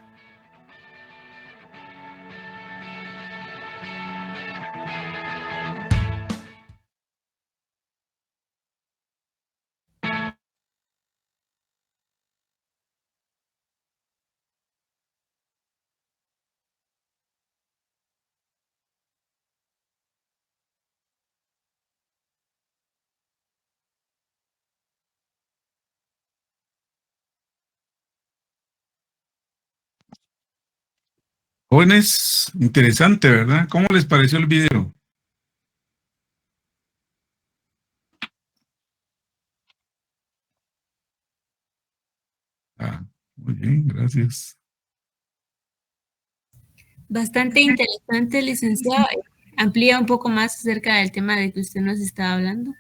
Jóvenes, interesante, ¿verdad? ¿Cómo les pareció el video? Muy bien, gracias. Bastante interesante, licenciado. Amplía un poco más acerca del tema de que usted nos estaba hablando.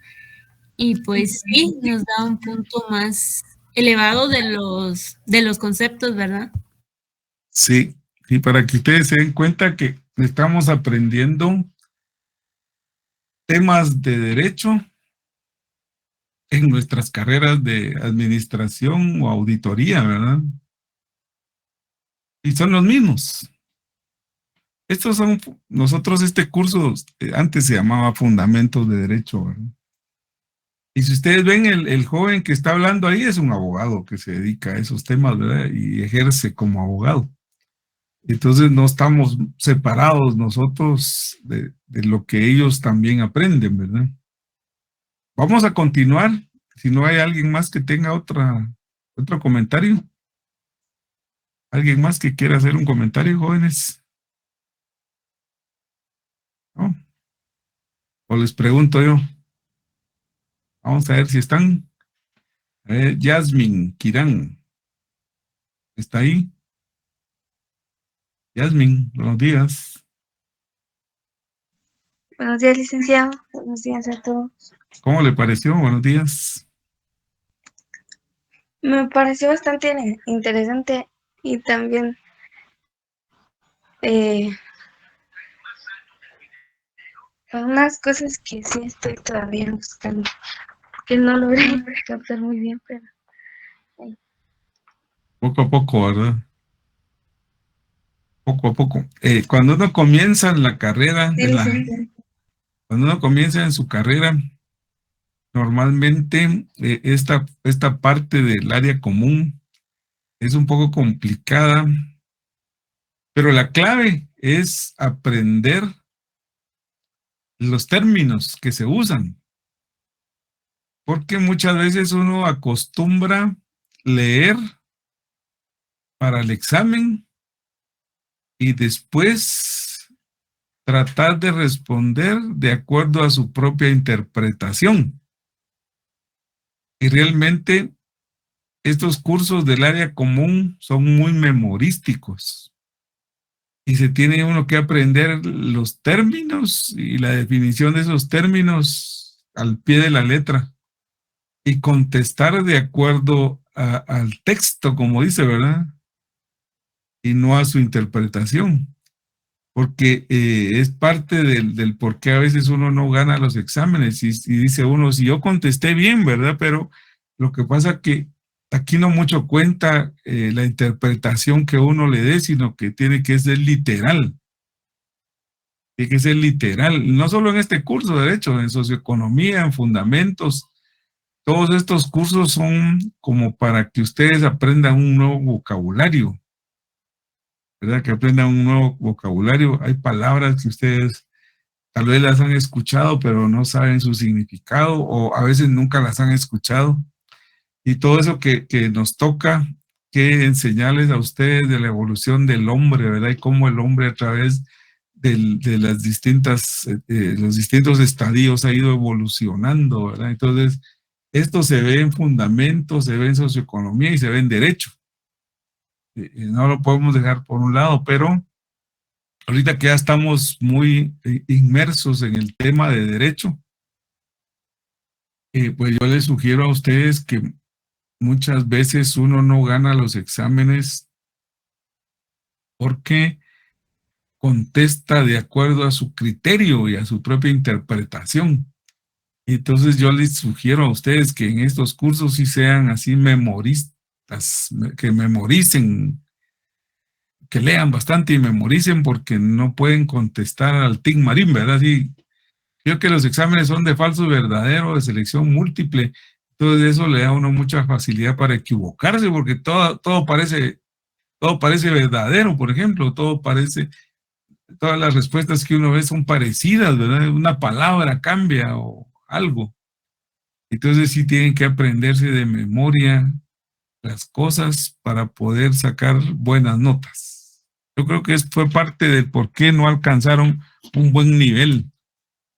Y pues sí, nos da un punto más elevado de los conceptos, ¿verdad? Sí, y para que ustedes se den cuenta que estamos aprendiendo temas de derecho en nuestras carreras de administración o auditoría, ¿verdad? Y son los mismos. Nosotros este curso antes se llamaba Fundamentos de Derecho, ¿verdad? Y si ustedes ven, el joven que está hablando ahí es un abogado que se dedica a esos temas, ¿verdad? Y ejerce como abogado. Entonces no estamos separados nosotros de lo que ellos también aprenden, ¿verdad? Vamos a continuar. Si no hay alguien más que tenga otro comentario. ¿Alguien más que quiera hacer un comentario, jóvenes? ¿No? O les pregunto yo. Vamos a ver si están. Yasmin Kirán. ¿Está ahí? Yasmin, buenos días. Buenos días, licenciado. Buenos días a todos. ¿Cómo le pareció? Buenos días. Me pareció bastante interesante y también unas cosas que sí estoy todavía buscando, que no logré captar muy bien, pero Poco a poco, ¿verdad? Poco a poco. Cuando uno comienza en la carrera, sí, licenciada. cuando uno comienza en su carrera, normalmente esta parte del área común es un poco complicada, pero la clave es aprender los términos que se usan, porque muchas veces uno acostumbra leer para el examen y después tratar de responder de acuerdo a su propia interpretación. Y realmente estos cursos del área común son muy memorísticos y se tiene uno que aprender los términos y la definición de esos términos al pie de la letra y contestar de acuerdo al texto, como dice, ¿verdad? Y no a su interpretación, porque es parte del por qué a veces uno no gana los exámenes y dice uno, si yo contesté bien, ¿verdad? Pero lo que pasa que aquí no mucho cuenta la interpretación que uno le dé, sino que tiene que ser literal. Tiene que ser literal, no solo en este curso de Derecho, en socioeconomía, en fundamentos. Todos estos cursos son como para que ustedes aprendan un nuevo vocabulario, ¿verdad? Que aprendan un nuevo vocabulario. Hay palabras que ustedes tal vez las han escuchado, pero no saben su significado o a veces nunca las han escuchado. Y todo eso que nos toca que enseñarles a ustedes de la evolución del hombre, ¿verdad? Y cómo el hombre a través de las los distintos estadios ha ido evolucionando, ¿verdad? Entonces, esto se ve en fundamentos, se ve en socioeconomía y se ve en derecho. No lo podemos dejar por un lado, pero ahorita que ya estamos muy inmersos en el tema de derecho, pues yo les sugiero a ustedes que muchas veces uno no gana los exámenes porque contesta de acuerdo a su criterio y a su propia interpretación. Entonces yo les sugiero a ustedes que en estos cursos sí sean así memoristas, que memoricen, que lean bastante y memoricen porque no pueden contestar al tic marín, ¿verdad? Sí, creo que los exámenes son de falso y verdadero, de selección múltiple. Entonces eso le da a uno mucha facilidad para equivocarse porque todo parece verdadero, por ejemplo, todas las respuestas que uno ve son parecidas, ¿verdad? Una palabra cambia o algo. Entonces sí tienen que aprenderse de memoria las cosas para poder sacar buenas notas. Yo creo que fue parte del por qué no alcanzaron un buen nivel,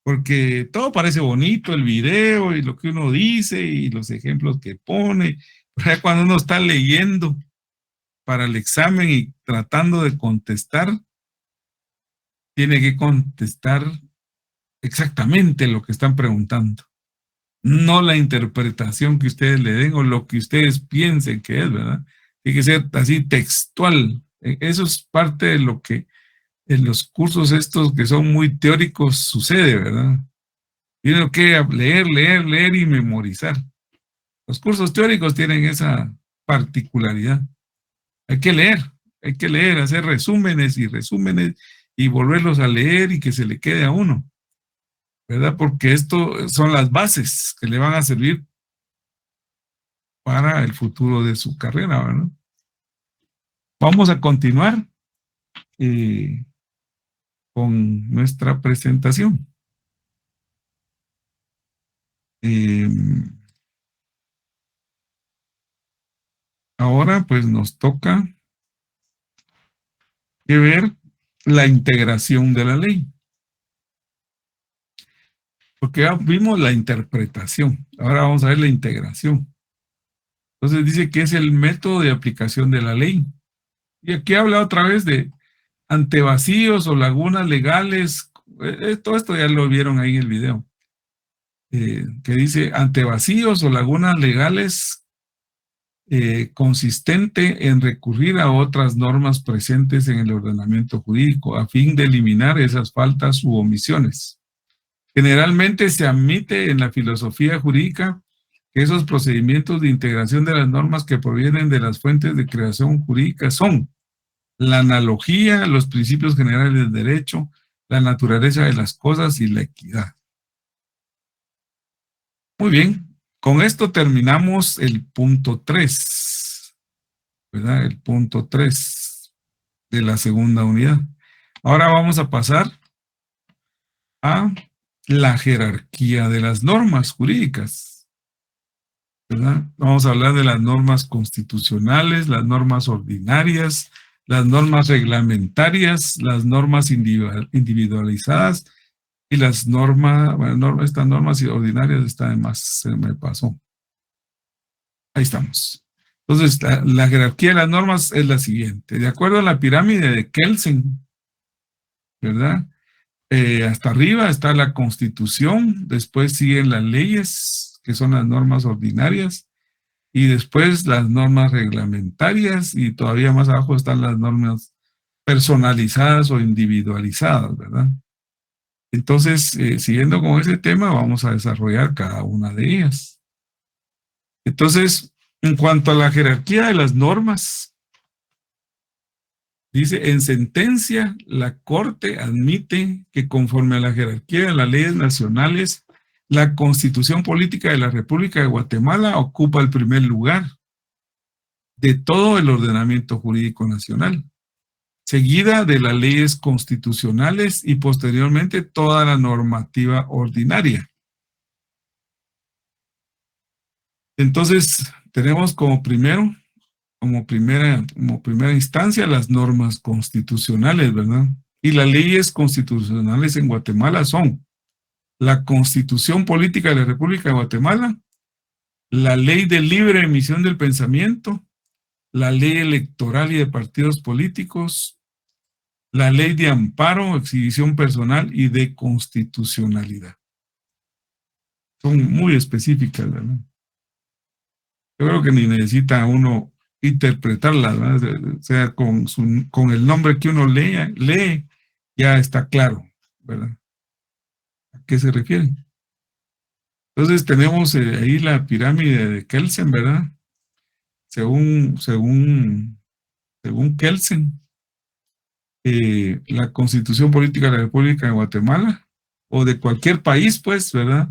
porque todo parece bonito, el video y lo que uno dice y los ejemplos que pone, pero ya cuando uno está leyendo para el examen y tratando de contestar, tiene que contestar exactamente lo que están preguntando, no la interpretación que ustedes le den o lo que ustedes piensen que es, ¿verdad? Tiene que ser así textual. Eso es parte de lo que en los cursos estos que son muy teóricos sucede, ¿verdad? Tienen que leer y memorizar. Los cursos teóricos tienen esa particularidad. Hay que leer, hacer resúmenes y volverlos a leer y que se le quede a uno, ¿verdad? Porque esto son las bases que le van a servir para el futuro de su carrera, ¿verdad? Vamos a continuar con nuestra presentación. Ahora pues nos toca que ver la integración de la ley. Porque ya vimos la interpretación, ahora vamos a ver la integración. Entonces dice que es el método de aplicación de la ley. Y aquí habla otra vez de antevacíos o lagunas legales. Todo esto ya lo vieron ahí en el video. Que dice antevacíos o lagunas legales consistente en recurrir a otras normas presentes en el ordenamiento jurídico a fin de eliminar esas faltas u omisiones. Generalmente se admite en la filosofía jurídica que esos procedimientos de integración de las normas que provienen de las fuentes de creación jurídica son la analogía, los principios generales del derecho, la naturaleza de las cosas y la equidad. Muy bien, con esto terminamos el punto 3, ¿verdad? El punto 3 de la segunda unidad. Ahora vamos a pasar a la jerarquía de las normas jurídicas, ¿verdad? Vamos a hablar de las normas constitucionales, las normas ordinarias, las normas reglamentarias, las normas individualizadas y las normas, bueno, estas normas ordinarias están de más, se me pasó. Ahí estamos. Entonces, la jerarquía de las normas es la siguiente. De acuerdo a la pirámide de Kelsen, ¿verdad? Hasta arriba está la Constitución, después siguen las leyes, que son las normas ordinarias, y después las normas reglamentarias, y todavía más abajo están las normas personalizadas o individualizadas, ¿verdad? Entonces, siguiendo con ese tema, vamos a desarrollar cada una de ellas. Entonces, en cuanto a la jerarquía de las normas, dice, en sentencia, la Corte admite que conforme a la jerarquía de las leyes nacionales, la Constitución Política de la República de Guatemala ocupa el primer lugar de todo el ordenamiento jurídico nacional, seguida de las leyes constitucionales y posteriormente toda la normativa ordinaria. Entonces, tenemos como primera instancia las normas constitucionales, ¿verdad? Y las leyes constitucionales en Guatemala son la Constitución Política de la República de Guatemala, la Ley de Libre Emisión del Pensamiento, la Ley Electoral y de Partidos Políticos, la Ley de Amparo, Exhibición Personal y de Constitucionalidad. Son muy específicas, ¿verdad? Yo creo que ni necesita uno interpretarlas, ¿verdad? O sea, con el nombre que uno lee, ya está claro, ¿verdad? ¿A qué se refiere? Entonces tenemos ahí la pirámide de Kelsen, ¿verdad? Según Kelsen, la Constitución Política de la República de Guatemala, o de cualquier país, pues, ¿verdad?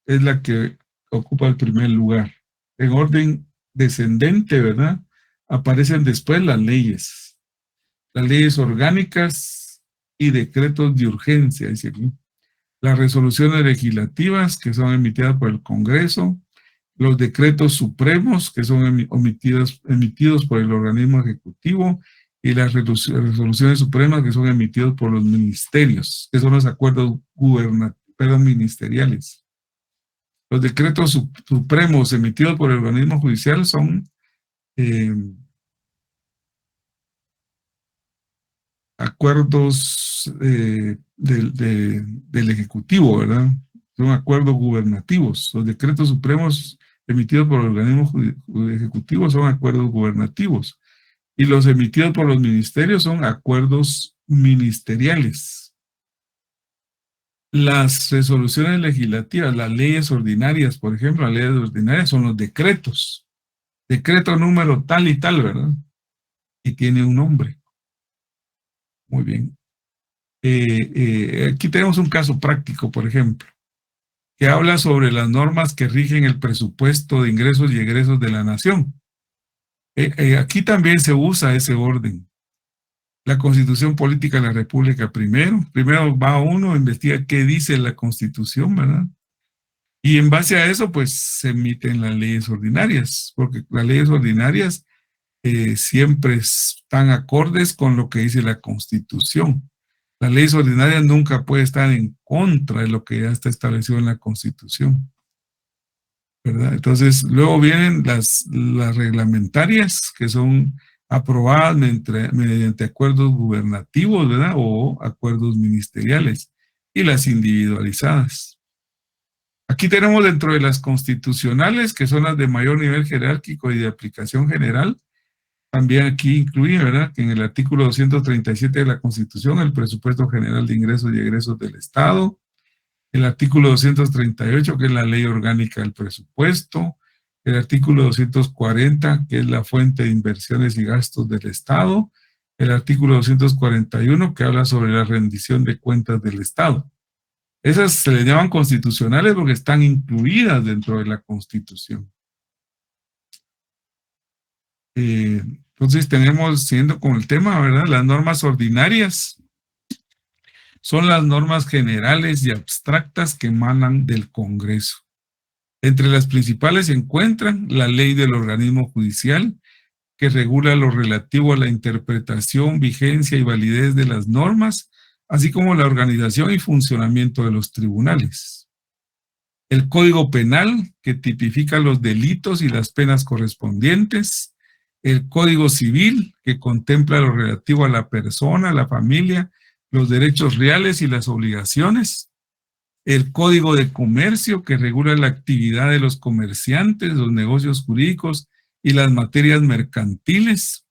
Es la que ocupa el primer lugar. En orden descendente, ¿verdad? Aparecen después las leyes orgánicas y decretos de urgencia, dice aquí. Las resoluciones legislativas que son emitidas por el Congreso, los decretos supremos que son emitidos por el organismo ejecutivo y las resoluciones supremas que son emitidos por los ministerios, que son los acuerdos ministeriales. Los decretos supremos emitidos por el organismo judicial son acuerdos del Ejecutivo, ¿verdad? Son acuerdos gubernativos. Los decretos supremos emitidos por el organismo ejecutivo son acuerdos gubernativos. Y los emitidos por los ministerios son acuerdos ministeriales. Las resoluciones legislativas, las leyes ordinarias, por ejemplo, las leyes ordinarias son los decretos. Decreto número tal y tal, ¿verdad? Y tiene un nombre. Muy bien. Aquí tenemos un caso práctico, por ejemplo, que habla sobre las normas que rigen el presupuesto de ingresos y egresos de la nación. Aquí también se usa ese orden. La Constitución Política de la República primero va uno, investiga qué dice la Constitución, ¿verdad? Y en base a eso, pues, se emiten las leyes ordinarias, porque las leyes ordinarias siempre están acordes con lo que dice la Constitución. Las leyes ordinarias nunca pueden estar en contra de lo que ya está establecido en la Constitución, ¿verdad? Entonces, luego vienen las reglamentarias, que son aprobadas mediante acuerdos gubernativos, ¿verdad? O acuerdos ministeriales, y las individualizadas. Aquí tenemos dentro de las constitucionales, que son las de mayor nivel jerárquico y de aplicación general, también aquí incluye, ¿verdad?, que en el artículo 237 de la Constitución, el presupuesto general de ingresos y egresos del Estado, el artículo 238, que es la ley orgánica del presupuesto, el artículo 240, que es la fuente de inversiones y gastos del Estado, el artículo 241, que habla sobre la rendición de cuentas del Estado. Esas se les llaman constitucionales porque están incluidas dentro de la Constitución. Entonces tenemos, siguiendo con el tema, ¿verdad? Las normas ordinarias son las normas generales y abstractas que emanan del Congreso. Entre las principales se encuentran la ley del organismo judicial, que regula lo relativo a la interpretación, vigencia y validez de las normas, así como la organización y funcionamiento de los tribunales. El Código Penal, que tipifica los delitos y las penas correspondientes. El Código Civil, que contempla lo relativo a la persona, la familia, los derechos reales y las obligaciones. El Código de Comercio, que regula la actividad de los comerciantes, los negocios jurídicos y las materias mercantiles.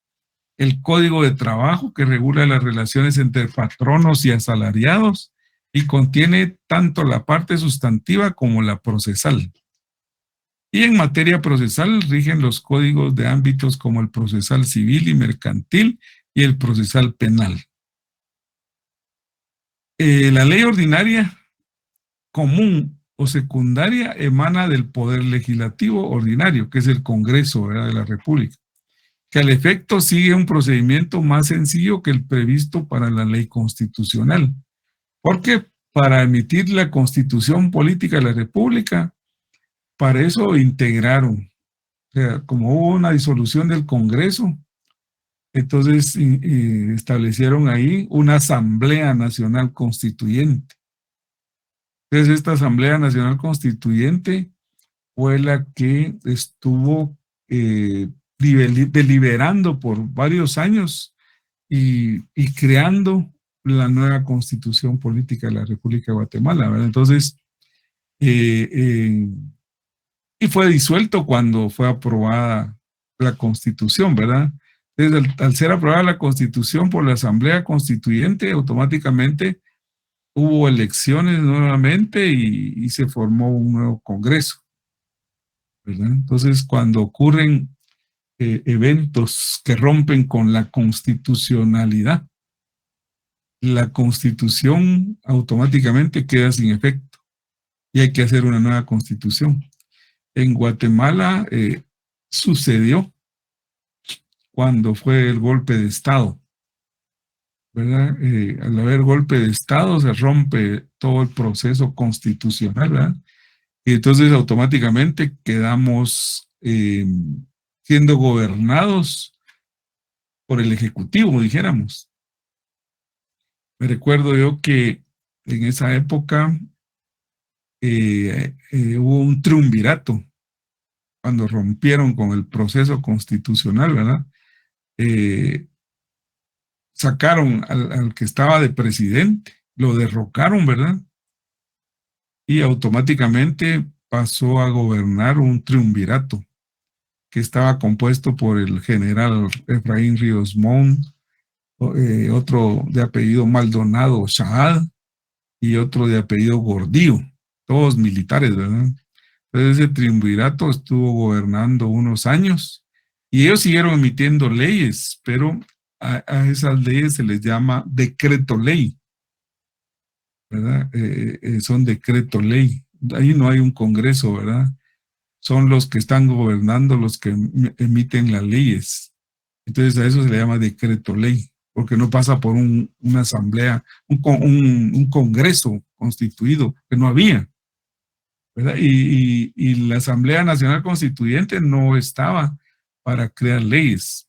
El Código de Trabajo, que regula las relaciones entre patronos y asalariados y contiene tanto la parte sustantiva como la procesal. Y en materia procesal rigen los códigos de ámbitos como el procesal civil y mercantil y el procesal penal. La ley ordinaria común o secundaria emana del Poder Legislativo ordinario, que es el Congreso, ¿verdad?, de la República, que al efecto sigue un procedimiento más sencillo que el previsto para la ley constitucional. Porque para emitir la Constitución Política de la República, para eso integraron, o sea, como hubo una disolución del Congreso, entonces establecieron ahí una Asamblea Nacional Constituyente. Entonces esta Asamblea Nacional Constituyente fue la que estuvo deliberando por varios años y creando la nueva Constitución Política de la República de Guatemala, ¿verdad? Entonces, y fue disuelto cuando fue aprobada la Constitución, ¿verdad? Entonces, al ser aprobada la Constitución por la Asamblea Constituyente, automáticamente hubo elecciones nuevamente y se formó un nuevo Congreso, ¿verdad? Entonces, cuando ocurren eventos que rompen con la constitucionalidad, la Constitución automáticamente queda sin efecto y hay que hacer una nueva Constitución. En Guatemala sucedió cuando fue el golpe de Estado, ¿verdad? Al haber golpe de Estado se rompe todo el proceso constitucional, ¿verdad? Y entonces automáticamente quedamos siendo gobernados por el Ejecutivo, dijéramos. Me recuerdo yo que en esa época hubo un triunvirato cuando rompieron con el proceso constitucional, ¿verdad? Sacaron al que estaba de presidente, lo derrocaron, ¿verdad? Y automáticamente pasó a gobernar un triunvirato que estaba compuesto por el general Efraín Ríos Montt, otro de apellido Maldonado Shahad y otro de apellido Gordillo, todos militares, ¿verdad? Entonces ese triunvirato estuvo gobernando unos años y ellos siguieron emitiendo leyes, pero a esas leyes se les llama decreto ley, ¿verdad? Son decreto ley. Ahí no hay un Congreso, ¿verdad? Son los que están gobernando los que emiten las leyes. Entonces a eso se le llama decreto ley, porque no pasa por una asamblea, un Congreso constituido, que no había, ¿verdad? Y la Asamblea Nacional Constituyente no estaba para crear leyes,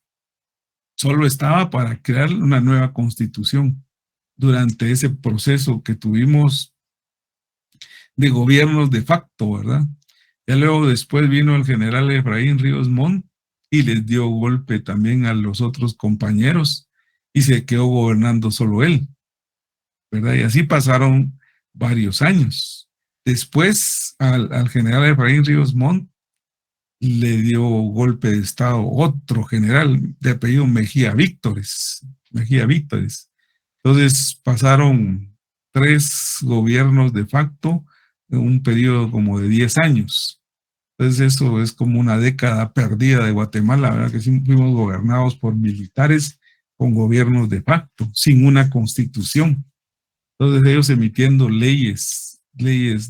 solo estaba para crear una nueva constitución durante ese proceso que tuvimos de gobiernos de facto, ¿verdad? Ya luego después vino el general Efraín Ríos Montt y les dio golpe también a los otros compañeros y se quedó gobernando solo él, ¿verdad? Y así pasaron varios años. Después, al general Efraín Ríos Montt le dio golpe de Estado otro general de apellido Mejía Víctores. Entonces pasaron 3 gobiernos de facto en un periodo como de 10 años. Entonces eso es como una década perdida de Guatemala, ¿verdad? Que sí fuimos gobernados por militares con gobiernos de facto, sin una constitución. Entonces ellos emitiendo leyes,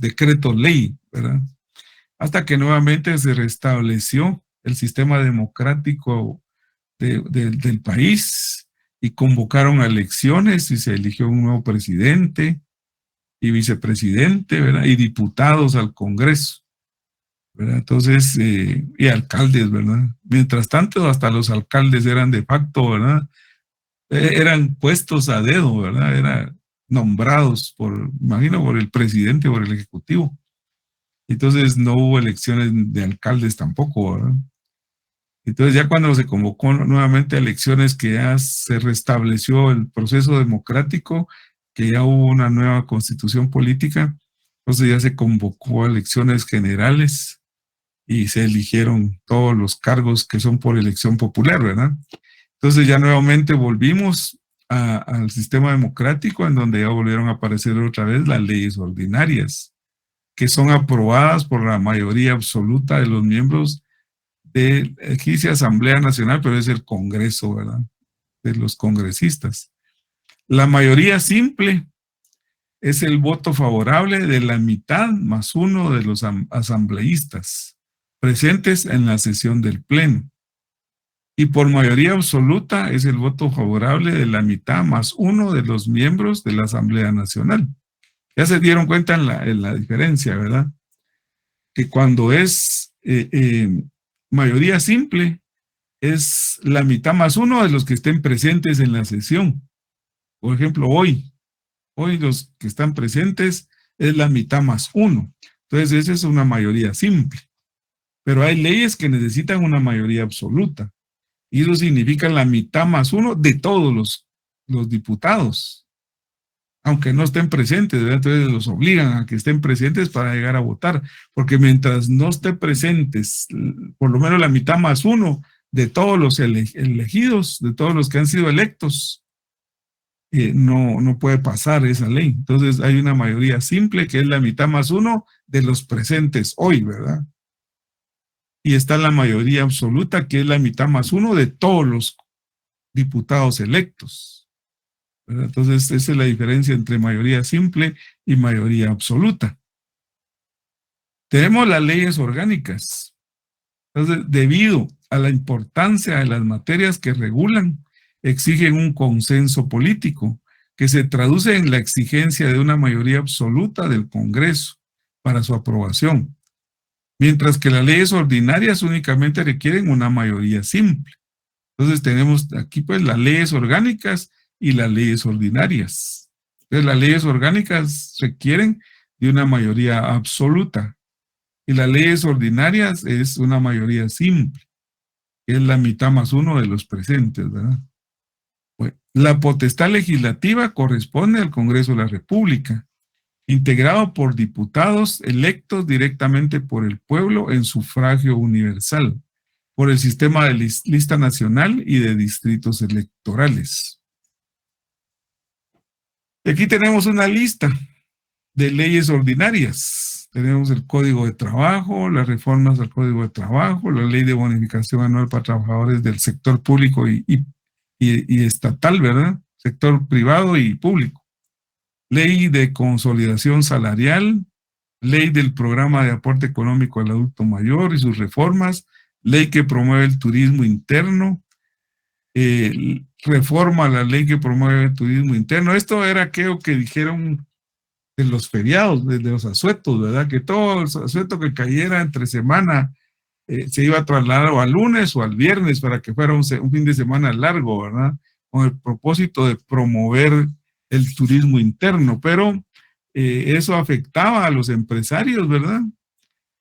decretos ley, ¿verdad? Hasta que nuevamente se restableció el sistema democrático del país y convocaron a elecciones y se eligió un nuevo presidente y vicepresidente, ¿verdad? Y diputados al Congreso, ¿verdad? Entonces, y alcaldes, ¿verdad? Mientras tanto, hasta los alcaldes eran de facto, ¿verdad? Eran puestos a dedo, ¿verdad? Eran nombrados imagino, por el presidente, por el ejecutivo. Entonces no hubo elecciones de alcaldes tampoco, ¿verdad? Entonces ya cuando se convocó nuevamente a elecciones, que ya se restableció el proceso democrático, que ya hubo una nueva constitución política, entonces ya se convocó a elecciones generales y se eligieron todos los cargos que son por elección popular, ¿verdad? Entonces ya nuevamente volvimos al sistema democrático, en donde ya volvieron a aparecer otra vez las leyes ordinarias, que son aprobadas por la mayoría absoluta de los miembros de, aquí dice Asamblea Nacional, pero es el Congreso, ¿verdad? De los congresistas. La mayoría simple es el voto favorable de la mitad más uno de los asambleístas presentes en la sesión del Pleno. Y por mayoría absoluta es el voto favorable de la mitad más uno de los miembros de la Asamblea Nacional. Ya se dieron cuenta en la diferencia, ¿verdad? Que cuando es mayoría simple, es la mitad más uno de los que estén presentes en la sesión. Por ejemplo, hoy los que están presentes es la mitad más uno. Entonces, esa es una mayoría simple. Pero hay leyes que necesitan una mayoría absoluta. Y eso significa la mitad más uno de todos los diputados, aunque no estén presentes, ¿verdad? Entonces los obligan a que estén presentes para llegar a votar, porque mientras no estén presentes, por lo menos la mitad más uno de todos los elegidos, de todos los que han sido electos, no puede pasar esa ley. Entonces hay una mayoría simple que es la mitad más uno de los presentes hoy, ¿verdad? Y está la mayoría absoluta, que es la mitad más uno de todos los diputados electos, ¿verdad? Entonces, esa es la diferencia entre mayoría simple y mayoría absoluta. Tenemos las leyes orgánicas. Entonces, debido a la importancia de las materias que regulan, exigen un consenso político que se traduce en la exigencia de una mayoría absoluta del Congreso para su aprobación, mientras que las leyes ordinarias únicamente requieren una mayoría simple. Entonces tenemos aquí pues las leyes orgánicas y las leyes ordinarias. Entonces las leyes orgánicas requieren de una mayoría absoluta y las leyes ordinarias es una mayoría simple, que es la mitad más uno de los presentes, ¿verdad? Bueno, la potestad legislativa corresponde al Congreso de la República, integrado por diputados electos directamente por el pueblo en sufragio universal, por el sistema de lista nacional y de distritos electorales. Y aquí tenemos una lista de leyes ordinarias. Tenemos el Código de Trabajo, las reformas al Código de Trabajo, la Ley de Bonificación Anual para Trabajadores del sector público y estatal, ¿verdad? Sector privado y público. Ley de consolidación salarial, ley del programa de aporte económico al adulto mayor y sus reformas, ley que promueve el turismo interno, reforma a la ley que promueve el turismo interno. Esto era aquello que dijeron de los feriados, de los asuetos, ¿verdad? Que todo el asueto que cayera entre semana se iba a trasladar o al lunes o al viernes para que fuera un fin de semana largo, ¿verdad? Con el propósito de promover el turismo interno, pero eso afectaba a los empresarios, ¿verdad?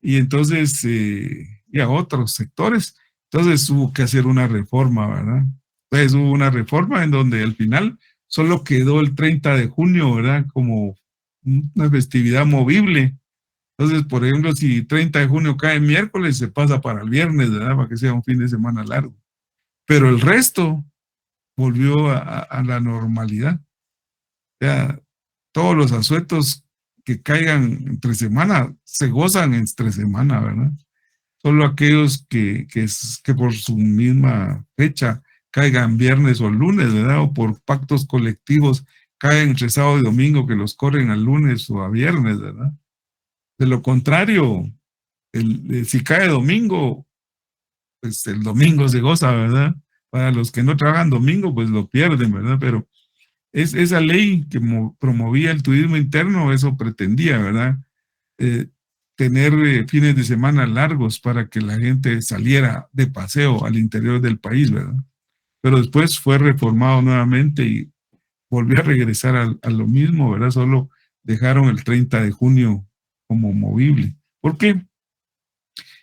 Y entonces, y a otros sectores. Entonces hubo que hacer una reforma, ¿verdad? Entonces hubo una reforma en donde al final solo quedó el 30 de junio, ¿verdad? Como una festividad movible Entonces, por ejemplo, si 30 de junio cae miércoles, se pasa para el viernes, ¿verdad? Para que sea un fin de semana largo. Pero el resto volvió a la normalidad. O sea, todos los asuetos que caigan entre semana se gozan entre semana, ¿verdad? Solo aquellos que por su misma fecha caigan viernes o lunes, ¿verdad? O por pactos colectivos caen entre sábado y domingo que los corren al lunes o a viernes, ¿verdad? De lo contrario, si cae domingo, pues el domingo se goza, ¿verdad? Para los que no trabajan domingo, pues lo pierden, ¿verdad? Pero esa ley que promovía el turismo interno, eso pretendía, ¿verdad? Tener fines de semana largos para que la gente saliera de paseo al interior del país, ¿verdad? Pero después fue reformado nuevamente y volvió a regresar a lo mismo, ¿verdad? Solo dejaron el 30 de junio como movible. ¿Por qué?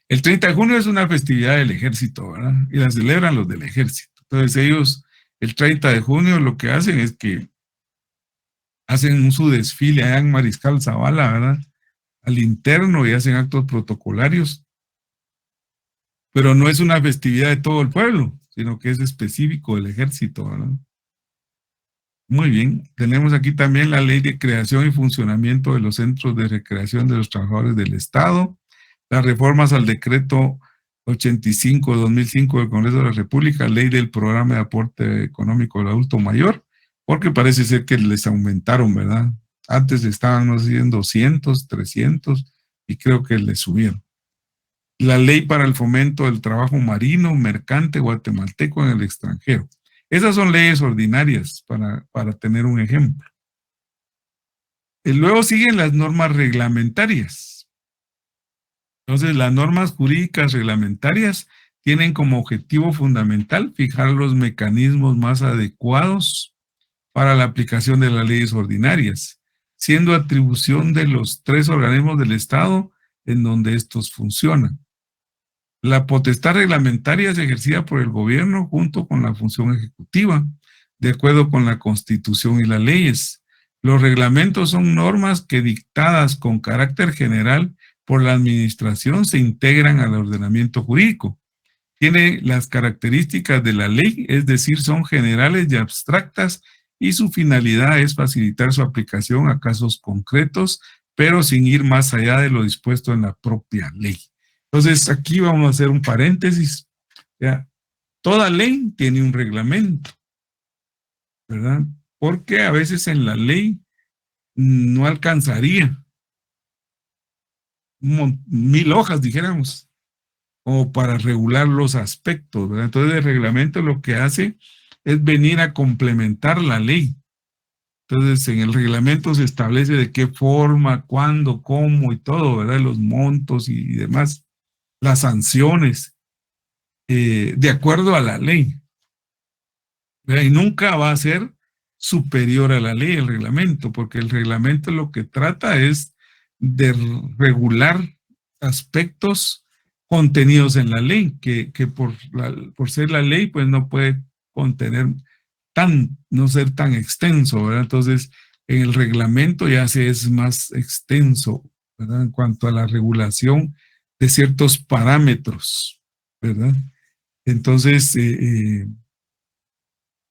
El 30 de junio es una festividad del ejército, ¿verdad? Y la celebran los del ejército. Entonces ellos, el 30 de junio, lo que hacen es que hacen su desfile allá en Mariscal Zavala, ¿verdad? Al interno y hacen actos protocolarios. Pero no es una festividad de todo el pueblo, sino que es específico del ejército, ¿verdad? Muy bien. Tenemos aquí también la ley de creación y funcionamiento de los centros de recreación de los trabajadores del Estado, las reformas al decreto 85-2005 del Congreso de la República, ley del programa de aporte económico del adulto mayor, porque parece ser que les aumentaron, ¿verdad? Antes estaban, no sé, 200, 300, y creo que les subieron. La ley para el fomento del trabajo marino, mercante, guatemalteco en el extranjero. Esas son leyes ordinarias para tener un ejemplo. Y luego siguen las normas reglamentarias. Entonces, las normas jurídicas reglamentarias tienen como objetivo fundamental fijar los mecanismos más adecuados para la aplicación de las leyes ordinarias, siendo atribución de los 3 organismos del Estado en donde estos funcionan. La potestad reglamentaria es ejercida por el gobierno junto con la función ejecutiva, de acuerdo con la Constitución y las leyes. Los reglamentos son normas que, dictadas con carácter general por la administración, se integran al ordenamiento jurídico. Tiene las características de la ley, es decir, son generales y abstractas, y su finalidad es facilitar su aplicación a casos concretos, pero sin ir más allá de lo dispuesto en la propia ley. Entonces, aquí vamos a hacer un paréntesis. ¿Ya? Toda ley tiene un reglamento, ¿verdad? Porque a veces en la ley no alcanzaría 1000 hojas, dijéramos, como para regular los aspectos, ¿verdad? Entonces, el reglamento lo que hace es venir a complementar la ley. Entonces, en el reglamento se establece de qué forma, cuándo, cómo y todo, ¿verdad? Los montos y demás. Las sanciones, de acuerdo a la ley. ¿Verdad? Y nunca va a ser superior a la ley el reglamento, porque el reglamento lo que trata es de regular aspectos contenidos en la ley, que por ser la ley, pues no puede contener no ser tan extenso, ¿verdad? Entonces, en el reglamento ya se es más extenso, ¿verdad? En cuanto a la regulación de ciertos parámetros, ¿verdad? Entonces,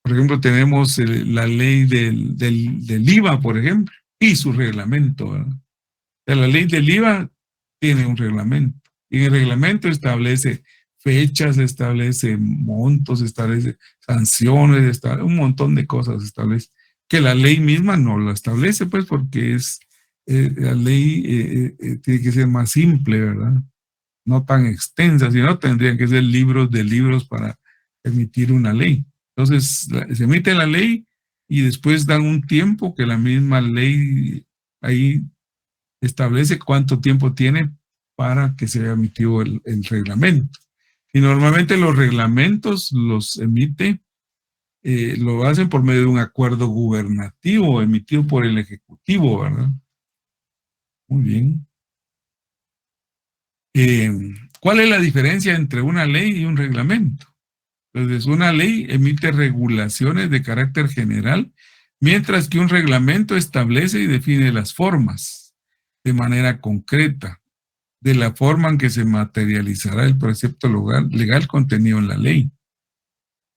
por ejemplo, tenemos la ley del IVA, por ejemplo, y su reglamento, ¿verdad? O sea, la ley del IVA tiene un reglamento, y en el reglamento establece fechas, establece montos, establece sanciones, establece un montón de cosas, establece que la ley misma no lo establece, pues, porque la ley tiene que ser más simple, ¿verdad? No tan extensa, sino tendrían que ser libros de libros para emitir una ley. Entonces, se emite la ley y después dan un tiempo que la misma ley ahí establece cuánto tiempo tiene para que se haya emitido el reglamento. Y normalmente los reglamentos los emite, lo hacen por medio de un acuerdo gubernativo emitido por el Ejecutivo, ¿verdad? Muy bien. ¿Cuál es la diferencia entre una ley y un reglamento? Entonces, una ley emite regulaciones de carácter general, mientras que un reglamento establece y define las formas. de manera concreta de la forma en que se materializará el precepto legal contenido en la ley.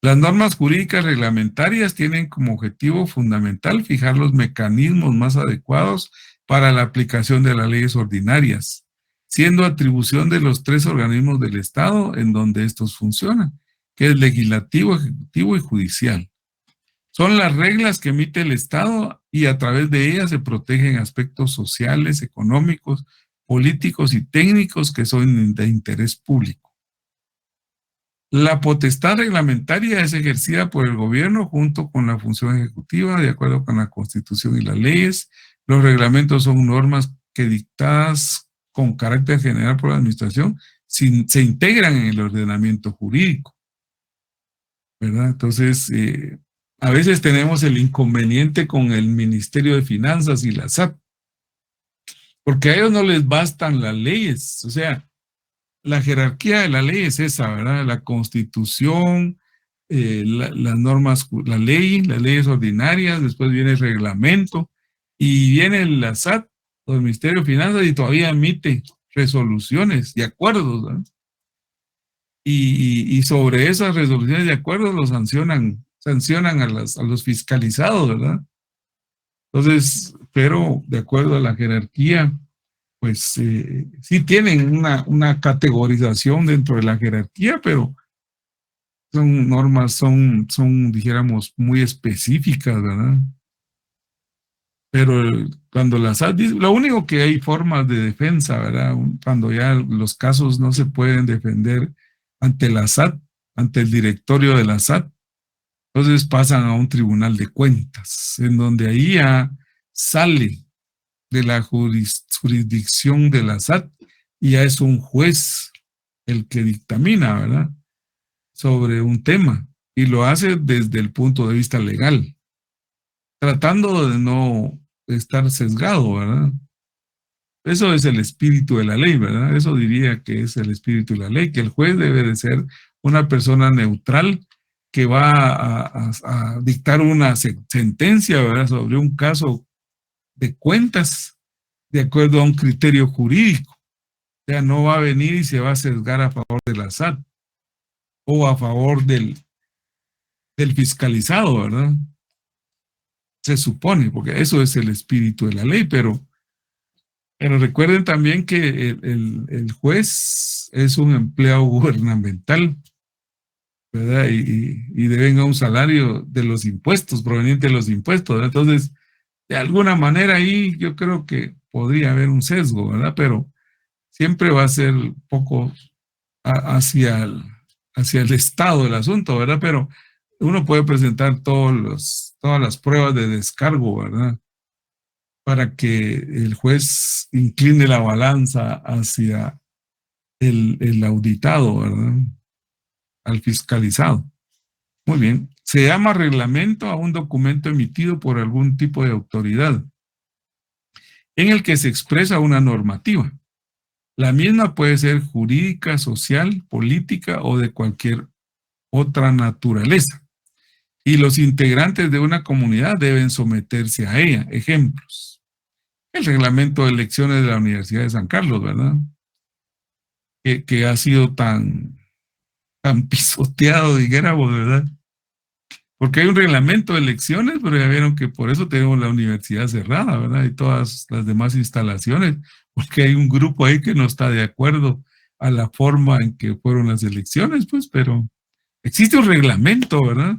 Las normas jurídicas reglamentarias tienen como objetivo fundamental fijar los mecanismos más adecuados para la aplicación de las leyes ordinarias, siendo atribución de los 3 organismos del Estado en donde estos funcionan, que es legislativo, ejecutivo y judicial. Son las reglas que emite el Estado y a través de ellas se protegen aspectos sociales, económicos, políticos y técnicos que son de interés público. La potestad reglamentaria es ejercida por el gobierno junto con la función ejecutiva de acuerdo con la Constitución y las leyes. Los reglamentos son normas que dictadas con carácter general por la administración se integran en el ordenamiento jurídico, ¿verdad? Entonces, a veces tenemos el inconveniente con el Ministerio de Finanzas y la SAT, porque a ellos no les bastan las leyes, o sea, la jerarquía de la ley es esa, ¿verdad? La Constitución, las normas, las leyes ordinarias, después viene el reglamento, y viene la SAT, el Ministerio de Finanzas, y todavía emite resoluciones y acuerdos, ¿verdad? Y sobre esas resoluciones y acuerdos los sancionan a los fiscalizados, ¿verdad? Entonces, pero de acuerdo a la jerarquía, pues sí tienen una categorización dentro de la jerarquía, pero son normas, son dijéramos, muy específicas, ¿verdad? Pero cuando la SAT dice, lo único que hay formas de defensa, ¿verdad? Cuando ya los casos no se pueden defender ante la SAT, ante el directorio de la SAT, entonces pasan a un tribunal de cuentas, en donde ahí ya sale de la jurisdicción de la SAT y ya es un juez el que dictamina, ¿verdad? Sobre un tema y lo hace desde el punto de vista legal, tratando de no estar sesgado, ¿verdad? Eso es el espíritu de la ley, ¿verdad? Eso diría que es el espíritu de la ley, que el juez debe de ser una persona neutral que va a dictar una sentencia, ¿verdad? Sobre un caso de cuentas de acuerdo a un criterio jurídico. O sea, no va a venir y se va a sesgar a favor de la SAT o a favor del fiscalizado, ¿verdad? Se supone, porque eso es el espíritu de la ley, pero recuerden también que el juez es un empleado gubernamental, ¿verdad? Y deben a un salario de los impuestos, proveniente de los impuestos, ¿verdad? Entonces, de alguna manera ahí yo creo que podría haber un sesgo, ¿verdad? Pero siempre va a ser poco hacia el estado del asunto, ¿verdad? Pero uno puede presentar todas las pruebas de descargo, ¿verdad? Para que el juez incline la balanza hacia el auditado, ¿verdad? Al fiscalizado. Muy bien. Se llama reglamento a un documento emitido por algún tipo de autoridad en el que se expresa una normativa. La misma puede ser jurídica, social, política o de cualquier otra naturaleza. Y los integrantes de una comunidad deben someterse a ella. Ejemplos. El reglamento de elecciones de la Universidad de San Carlos, ¿verdad? Que ha sido tan pisoteado, dijéramos, ¿verdad? Porque hay un reglamento de elecciones, pero ya vieron que por eso tenemos la universidad cerrada, ¿verdad? Y todas las demás instalaciones, porque hay un grupo ahí que no está de acuerdo a la forma en que fueron las elecciones, pues, pero existe un reglamento, ¿verdad?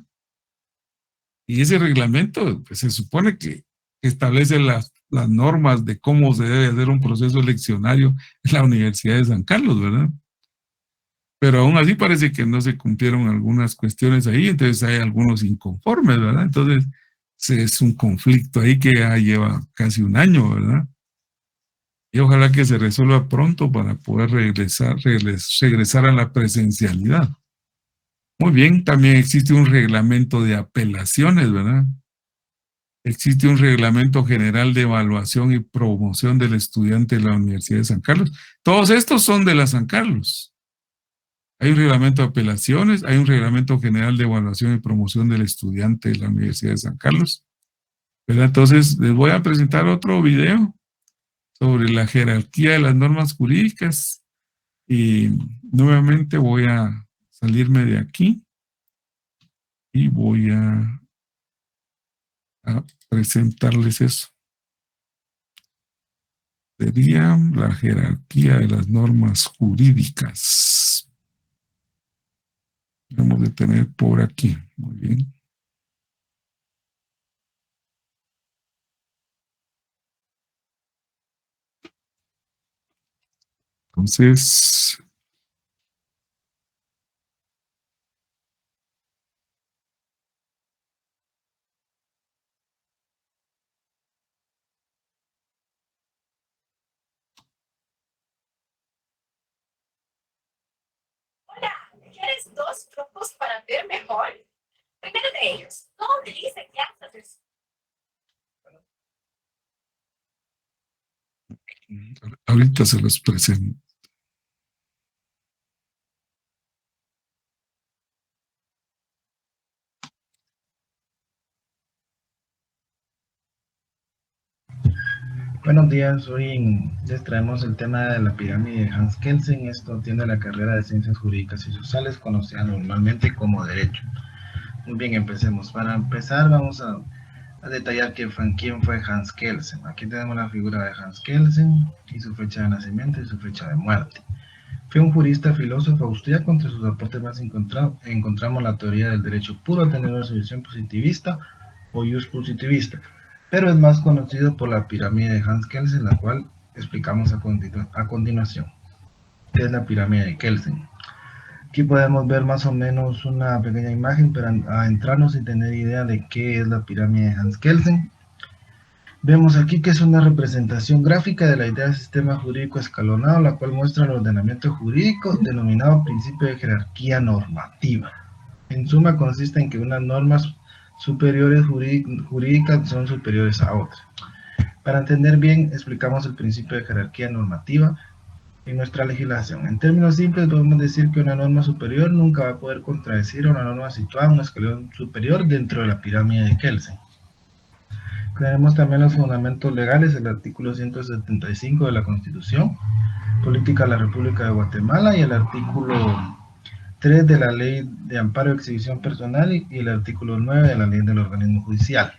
Y ese reglamento, pues, se supone que establece las normas de cómo se debe hacer un proceso eleccionario en la Universidad de San Carlos, ¿verdad? Pero aún así parece que no se cumplieron algunas cuestiones ahí, entonces hay algunos inconformes, ¿verdad? Entonces es un conflicto ahí que ya lleva casi un año, ¿verdad? Y ojalá que se resuelva pronto para poder regresar a la presencialidad. Muy bien, también existe un reglamento de apelaciones, ¿verdad? Existe un reglamento general de evaluación y promoción del estudiante de la Universidad de San Carlos. Todos estos son de la San Carlos. Hay un reglamento de apelaciones, hay un reglamento general de evaluación y promoción del estudiante de la Universidad de San Carlos, ¿verdad? Entonces, les voy a presentar otro video sobre la jerarquía de las normas jurídicas. Y nuevamente voy a salirme de aquí y voy a presentarles eso. Sería la jerarquía de las normas jurídicas. Vamos a tener por aquí. Muy bien. Entonces, Hola, ¿quieres dos trucos para ver mejor? Primero de ellos, no utilice gafas. ahorita se los presento. Buenos días, hoy les traemos el tema de la pirámide de Hans Kelsen. Esto tiene la carrera de Ciencias Jurídicas y Sociales, conocida normalmente como Derecho. Muy bien, empecemos. Para empezar vamos a detallar quién fue Hans Kelsen. Aquí tenemos la figura de Hans Kelsen y su fecha de nacimiento y su fecha de muerte. Fue un jurista, filósofo austríaco. Entre sus aportes más encontramos la teoría del derecho puro, tener una solución positivista o positivista, pero es más conocido por la pirámide de Hans Kelsen, la cual explicamos a continuación. ¿Qué es la pirámide de Kelsen? Aquí podemos ver más o menos una pequeña imagen para entrarnos y tener idea de qué es la pirámide de Hans Kelsen. Vemos aquí que es una representación gráfica de la idea de sistema jurídico escalonado, la cual muestra el ordenamiento jurídico denominado principio de jerarquía normativa. En suma, consiste en que unas normas superiores jurídicas son superiores a otras. Para entender bien, explicamos el principio de jerarquía normativa en nuestra legislación. En términos simples, podemos decir que una norma superior nunca va a poder contradecir a una norma situada en un escalón superior dentro de la pirámide de Kelsen. Tenemos también los fundamentos legales, el artículo 175 de la Constitución Política de la República de Guatemala y el artículo 3 de la Ley de Amparo y Exhibición Personal y el artículo 9 de la Ley del Organismo Judicial.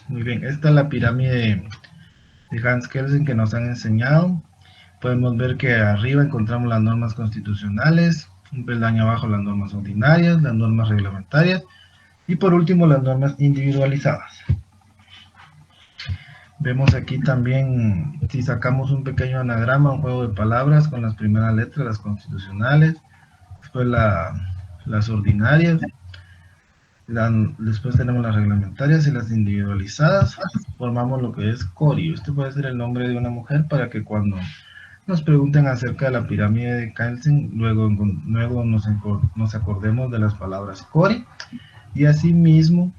Muy bien, esta es la pirámide de Hans Kelsen que nos han enseñado. Podemos ver que arriba encontramos las normas constitucionales, un peldaño abajo las normas ordinarias, las normas reglamentarias y por último las normas individualizadas. Vemos aquí también, si sacamos un pequeño anagrama, un juego de palabras con las primeras letras, las constitucionales, después las ordinarias, después tenemos las reglamentarias y las individualizadas, formamos lo que es Cori. Este puede ser el nombre de una mujer para que cuando nos pregunten acerca de la pirámide de Kelsen, luego nos acordemos de las palabras Cori y asimismo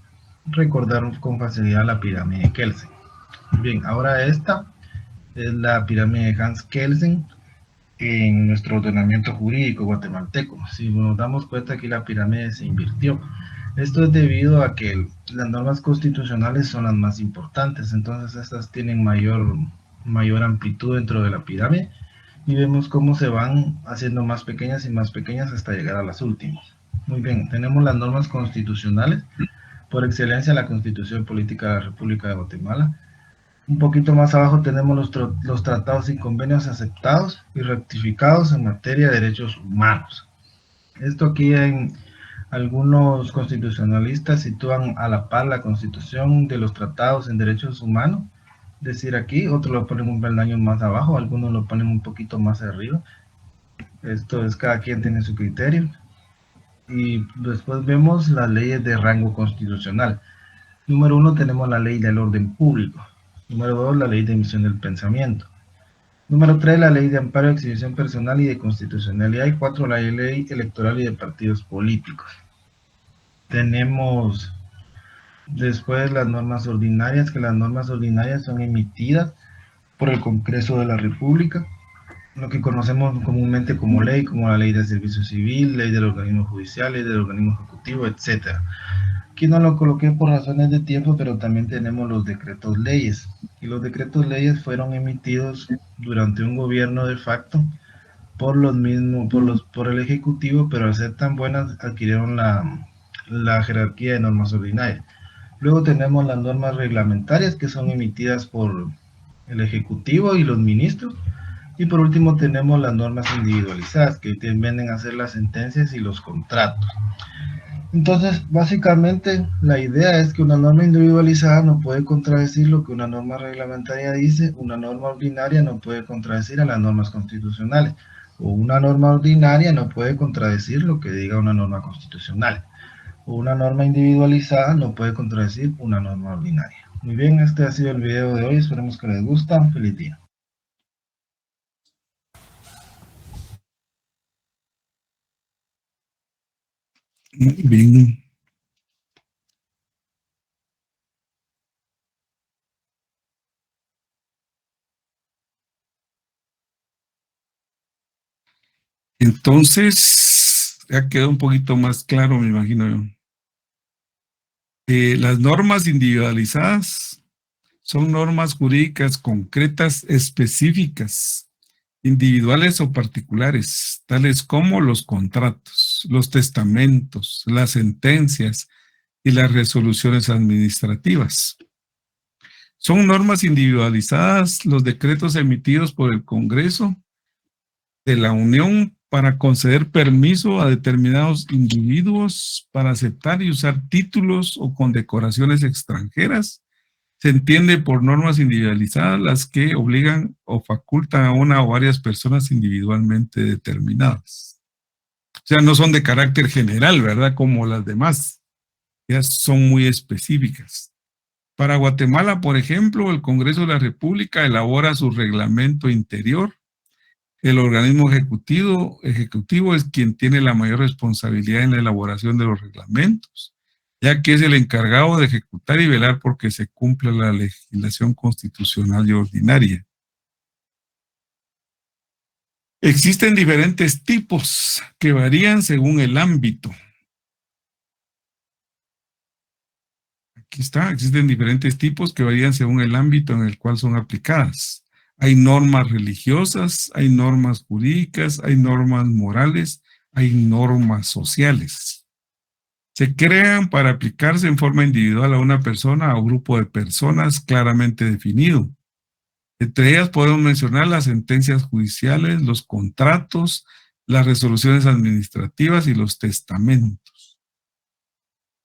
recordar con facilidad la pirámide de Kelsen. Bien, ahora esta es la pirámide de Hans Kelsen en nuestro ordenamiento jurídico guatemalteco. Si nos damos cuenta, aquí la pirámide se invirtió. Esto es debido a que las normas constitucionales son las más importantes, entonces estas tienen mayor amplitud dentro de la pirámide y vemos cómo se van haciendo más pequeñas y más pequeñas hasta llegar a las últimas. Muy bien, tenemos las normas constitucionales, por excelencia la Constitución Política de la República de Guatemala. Un poquito más abajo tenemos los tratados y convenios aceptados y rectificados en materia de derechos humanos. Esto aquí en algunos constitucionalistas sitúan a la par la Constitución de los tratados en derechos humanos, es decir, aquí, otros lo ponen un peldaño más abajo, algunos lo ponen un poquito más arriba. Esto es, cada quien tiene su criterio. Y después vemos las leyes de rango constitucional. Número 1 tenemos la ley del orden público. Número 2, la ley de emisión del pensamiento. Número 3, la ley de amparo, exhibición personal y de constitucionalidad. Y 4, la ley electoral y de partidos políticos. Tenemos después las normas ordinarias, que las normas ordinarias son emitidas por el Congreso de la República lo que conocemos comúnmente como ley, como la ley del servicio civil, ley del organismo judicial, ley del organismo ejecutivo, etc. Aquí no lo coloqué por razones de tiempo, pero también tenemos los decretos leyes. Y los decretos leyes fueron emitidos durante un gobierno de facto por por el Ejecutivo, pero al ser tan buenas adquirieron la jerarquía de normas ordinarias. Luego tenemos las normas reglamentarias que son emitidas por el Ejecutivo y los ministros. Y por último tenemos las normas individualizadas que vienen a ser las sentencias y los contratos. Entonces, básicamente, la idea es que una norma individualizada no puede contradecir lo que una norma reglamentaria dice, una norma ordinaria no puede contradecir a las normas constitucionales, o una norma ordinaria no puede contradecir lo que diga una norma constitucional, o una norma individualizada no puede contradecir una norma ordinaria. Muy bien, este ha sido el video de hoy, esperemos que les guste. Feliz día. Muy bien. Entonces, ya quedó un poquito más claro, me imagino yo. Las normas individualizadas son normas jurídicas concretas específicas, individuales o particulares, tales como los contratos, los testamentos, las sentencias y las resoluciones administrativas. Son normas individualizadas los decretos emitidos por el Congreso de la Unión para conceder permiso a determinados individuos para aceptar y usar títulos o condecoraciones extranjeras. Se entiende por normas individualizadas las que obligan o facultan a una o varias personas individualmente determinadas. O sea, no son de carácter general, ¿verdad? Como las demás. Ellas son muy específicas. Para Guatemala, por ejemplo, el Congreso de la República elabora su reglamento interior. El organismo ejecutivo es quien tiene la mayor responsabilidad en la elaboración de los reglamentos, ya que es el encargado de ejecutar y velar porque se cumpla la legislación constitucional y ordinaria. Existen diferentes tipos que varían según el ámbito. Aquí está, existen diferentes tipos que varían según el ámbito en el cual son aplicadas. Hay normas religiosas, hay normas jurídicas, hay normas morales, hay normas sociales. Se crean para aplicarse en forma individual a una persona o grupo de personas claramente definido. Entre ellas podemos mencionar las sentencias judiciales, los contratos, las resoluciones administrativas y los testamentos.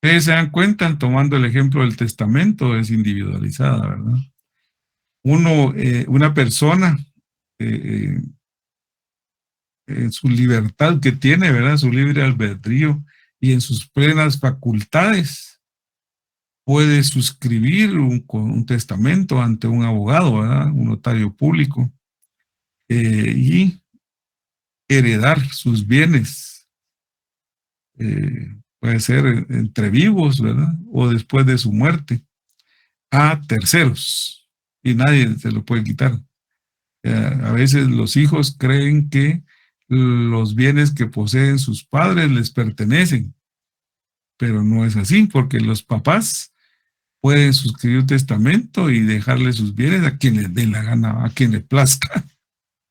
Ustedes se dan cuenta, tomando el ejemplo del testamento, es individualizada, ¿verdad? Una persona, en su libertad que tiene, ¿verdad? Su libre albedrío y en sus plenas facultades, puede suscribir un testamento ante un abogado, ¿verdad? Un notario público, y heredar sus bienes. Puede ser entre vivos, ¿verdad? O después de su muerte, a terceros. Y nadie se lo puede quitar. A veces los hijos creen que los bienes que poseen sus padres les pertenecen, pero no es así, porque los papás pueden suscribir un testamento y dejarle sus bienes a quien les dé la gana, a quien le plazca,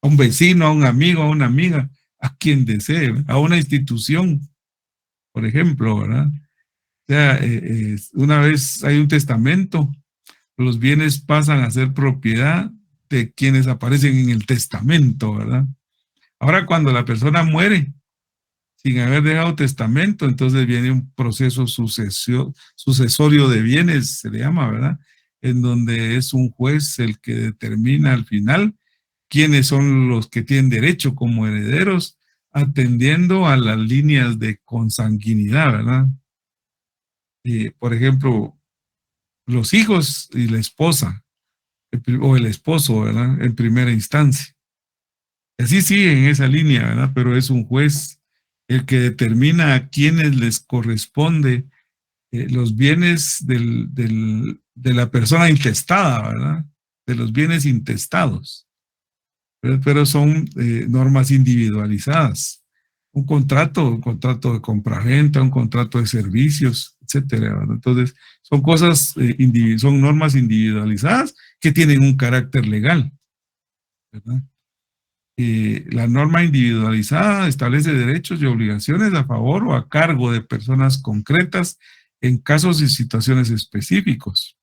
a un vecino, a un amigo, a una amiga, a quien desee, a una institución, por ejemplo, ¿verdad? O sea, una vez hay un testamento, los bienes pasan a ser propiedad de quienes aparecen en el testamento, ¿verdad? Ahora, cuando la persona muere sin haber dejado testamento, entonces viene un proceso sucesorio de bienes, se le llama, ¿verdad? En donde es un juez el que determina al final quiénes son los que tienen derecho como herederos, atendiendo a las líneas de consanguinidad, ¿verdad? Por ejemplo, los hijos y la esposa, o el esposo, ¿verdad? En primera instancia. Así sigue en esa línea, ¿verdad? Pero es un juez el que determina a quienes les corresponde los bienes de la persona intestada, ¿verdad? De los bienes intestados. pero son normas individualizadas. Un contrato de compraventa, un contrato de servicios, etcétera, ¿verdad? Entonces, son cosas, son normas individualizadas que tienen un carácter legal, ¿verdad? La norma individualizada establece derechos y obligaciones a favor o a cargo de personas concretas en casos y situaciones específicos.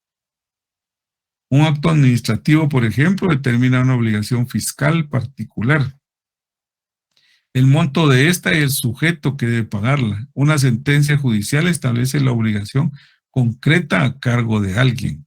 Un acto administrativo, por ejemplo, determina una obligación fiscal particular. El monto de esta y el sujeto que debe pagarla. Una sentencia judicial establece la obligación concreta a cargo de alguien.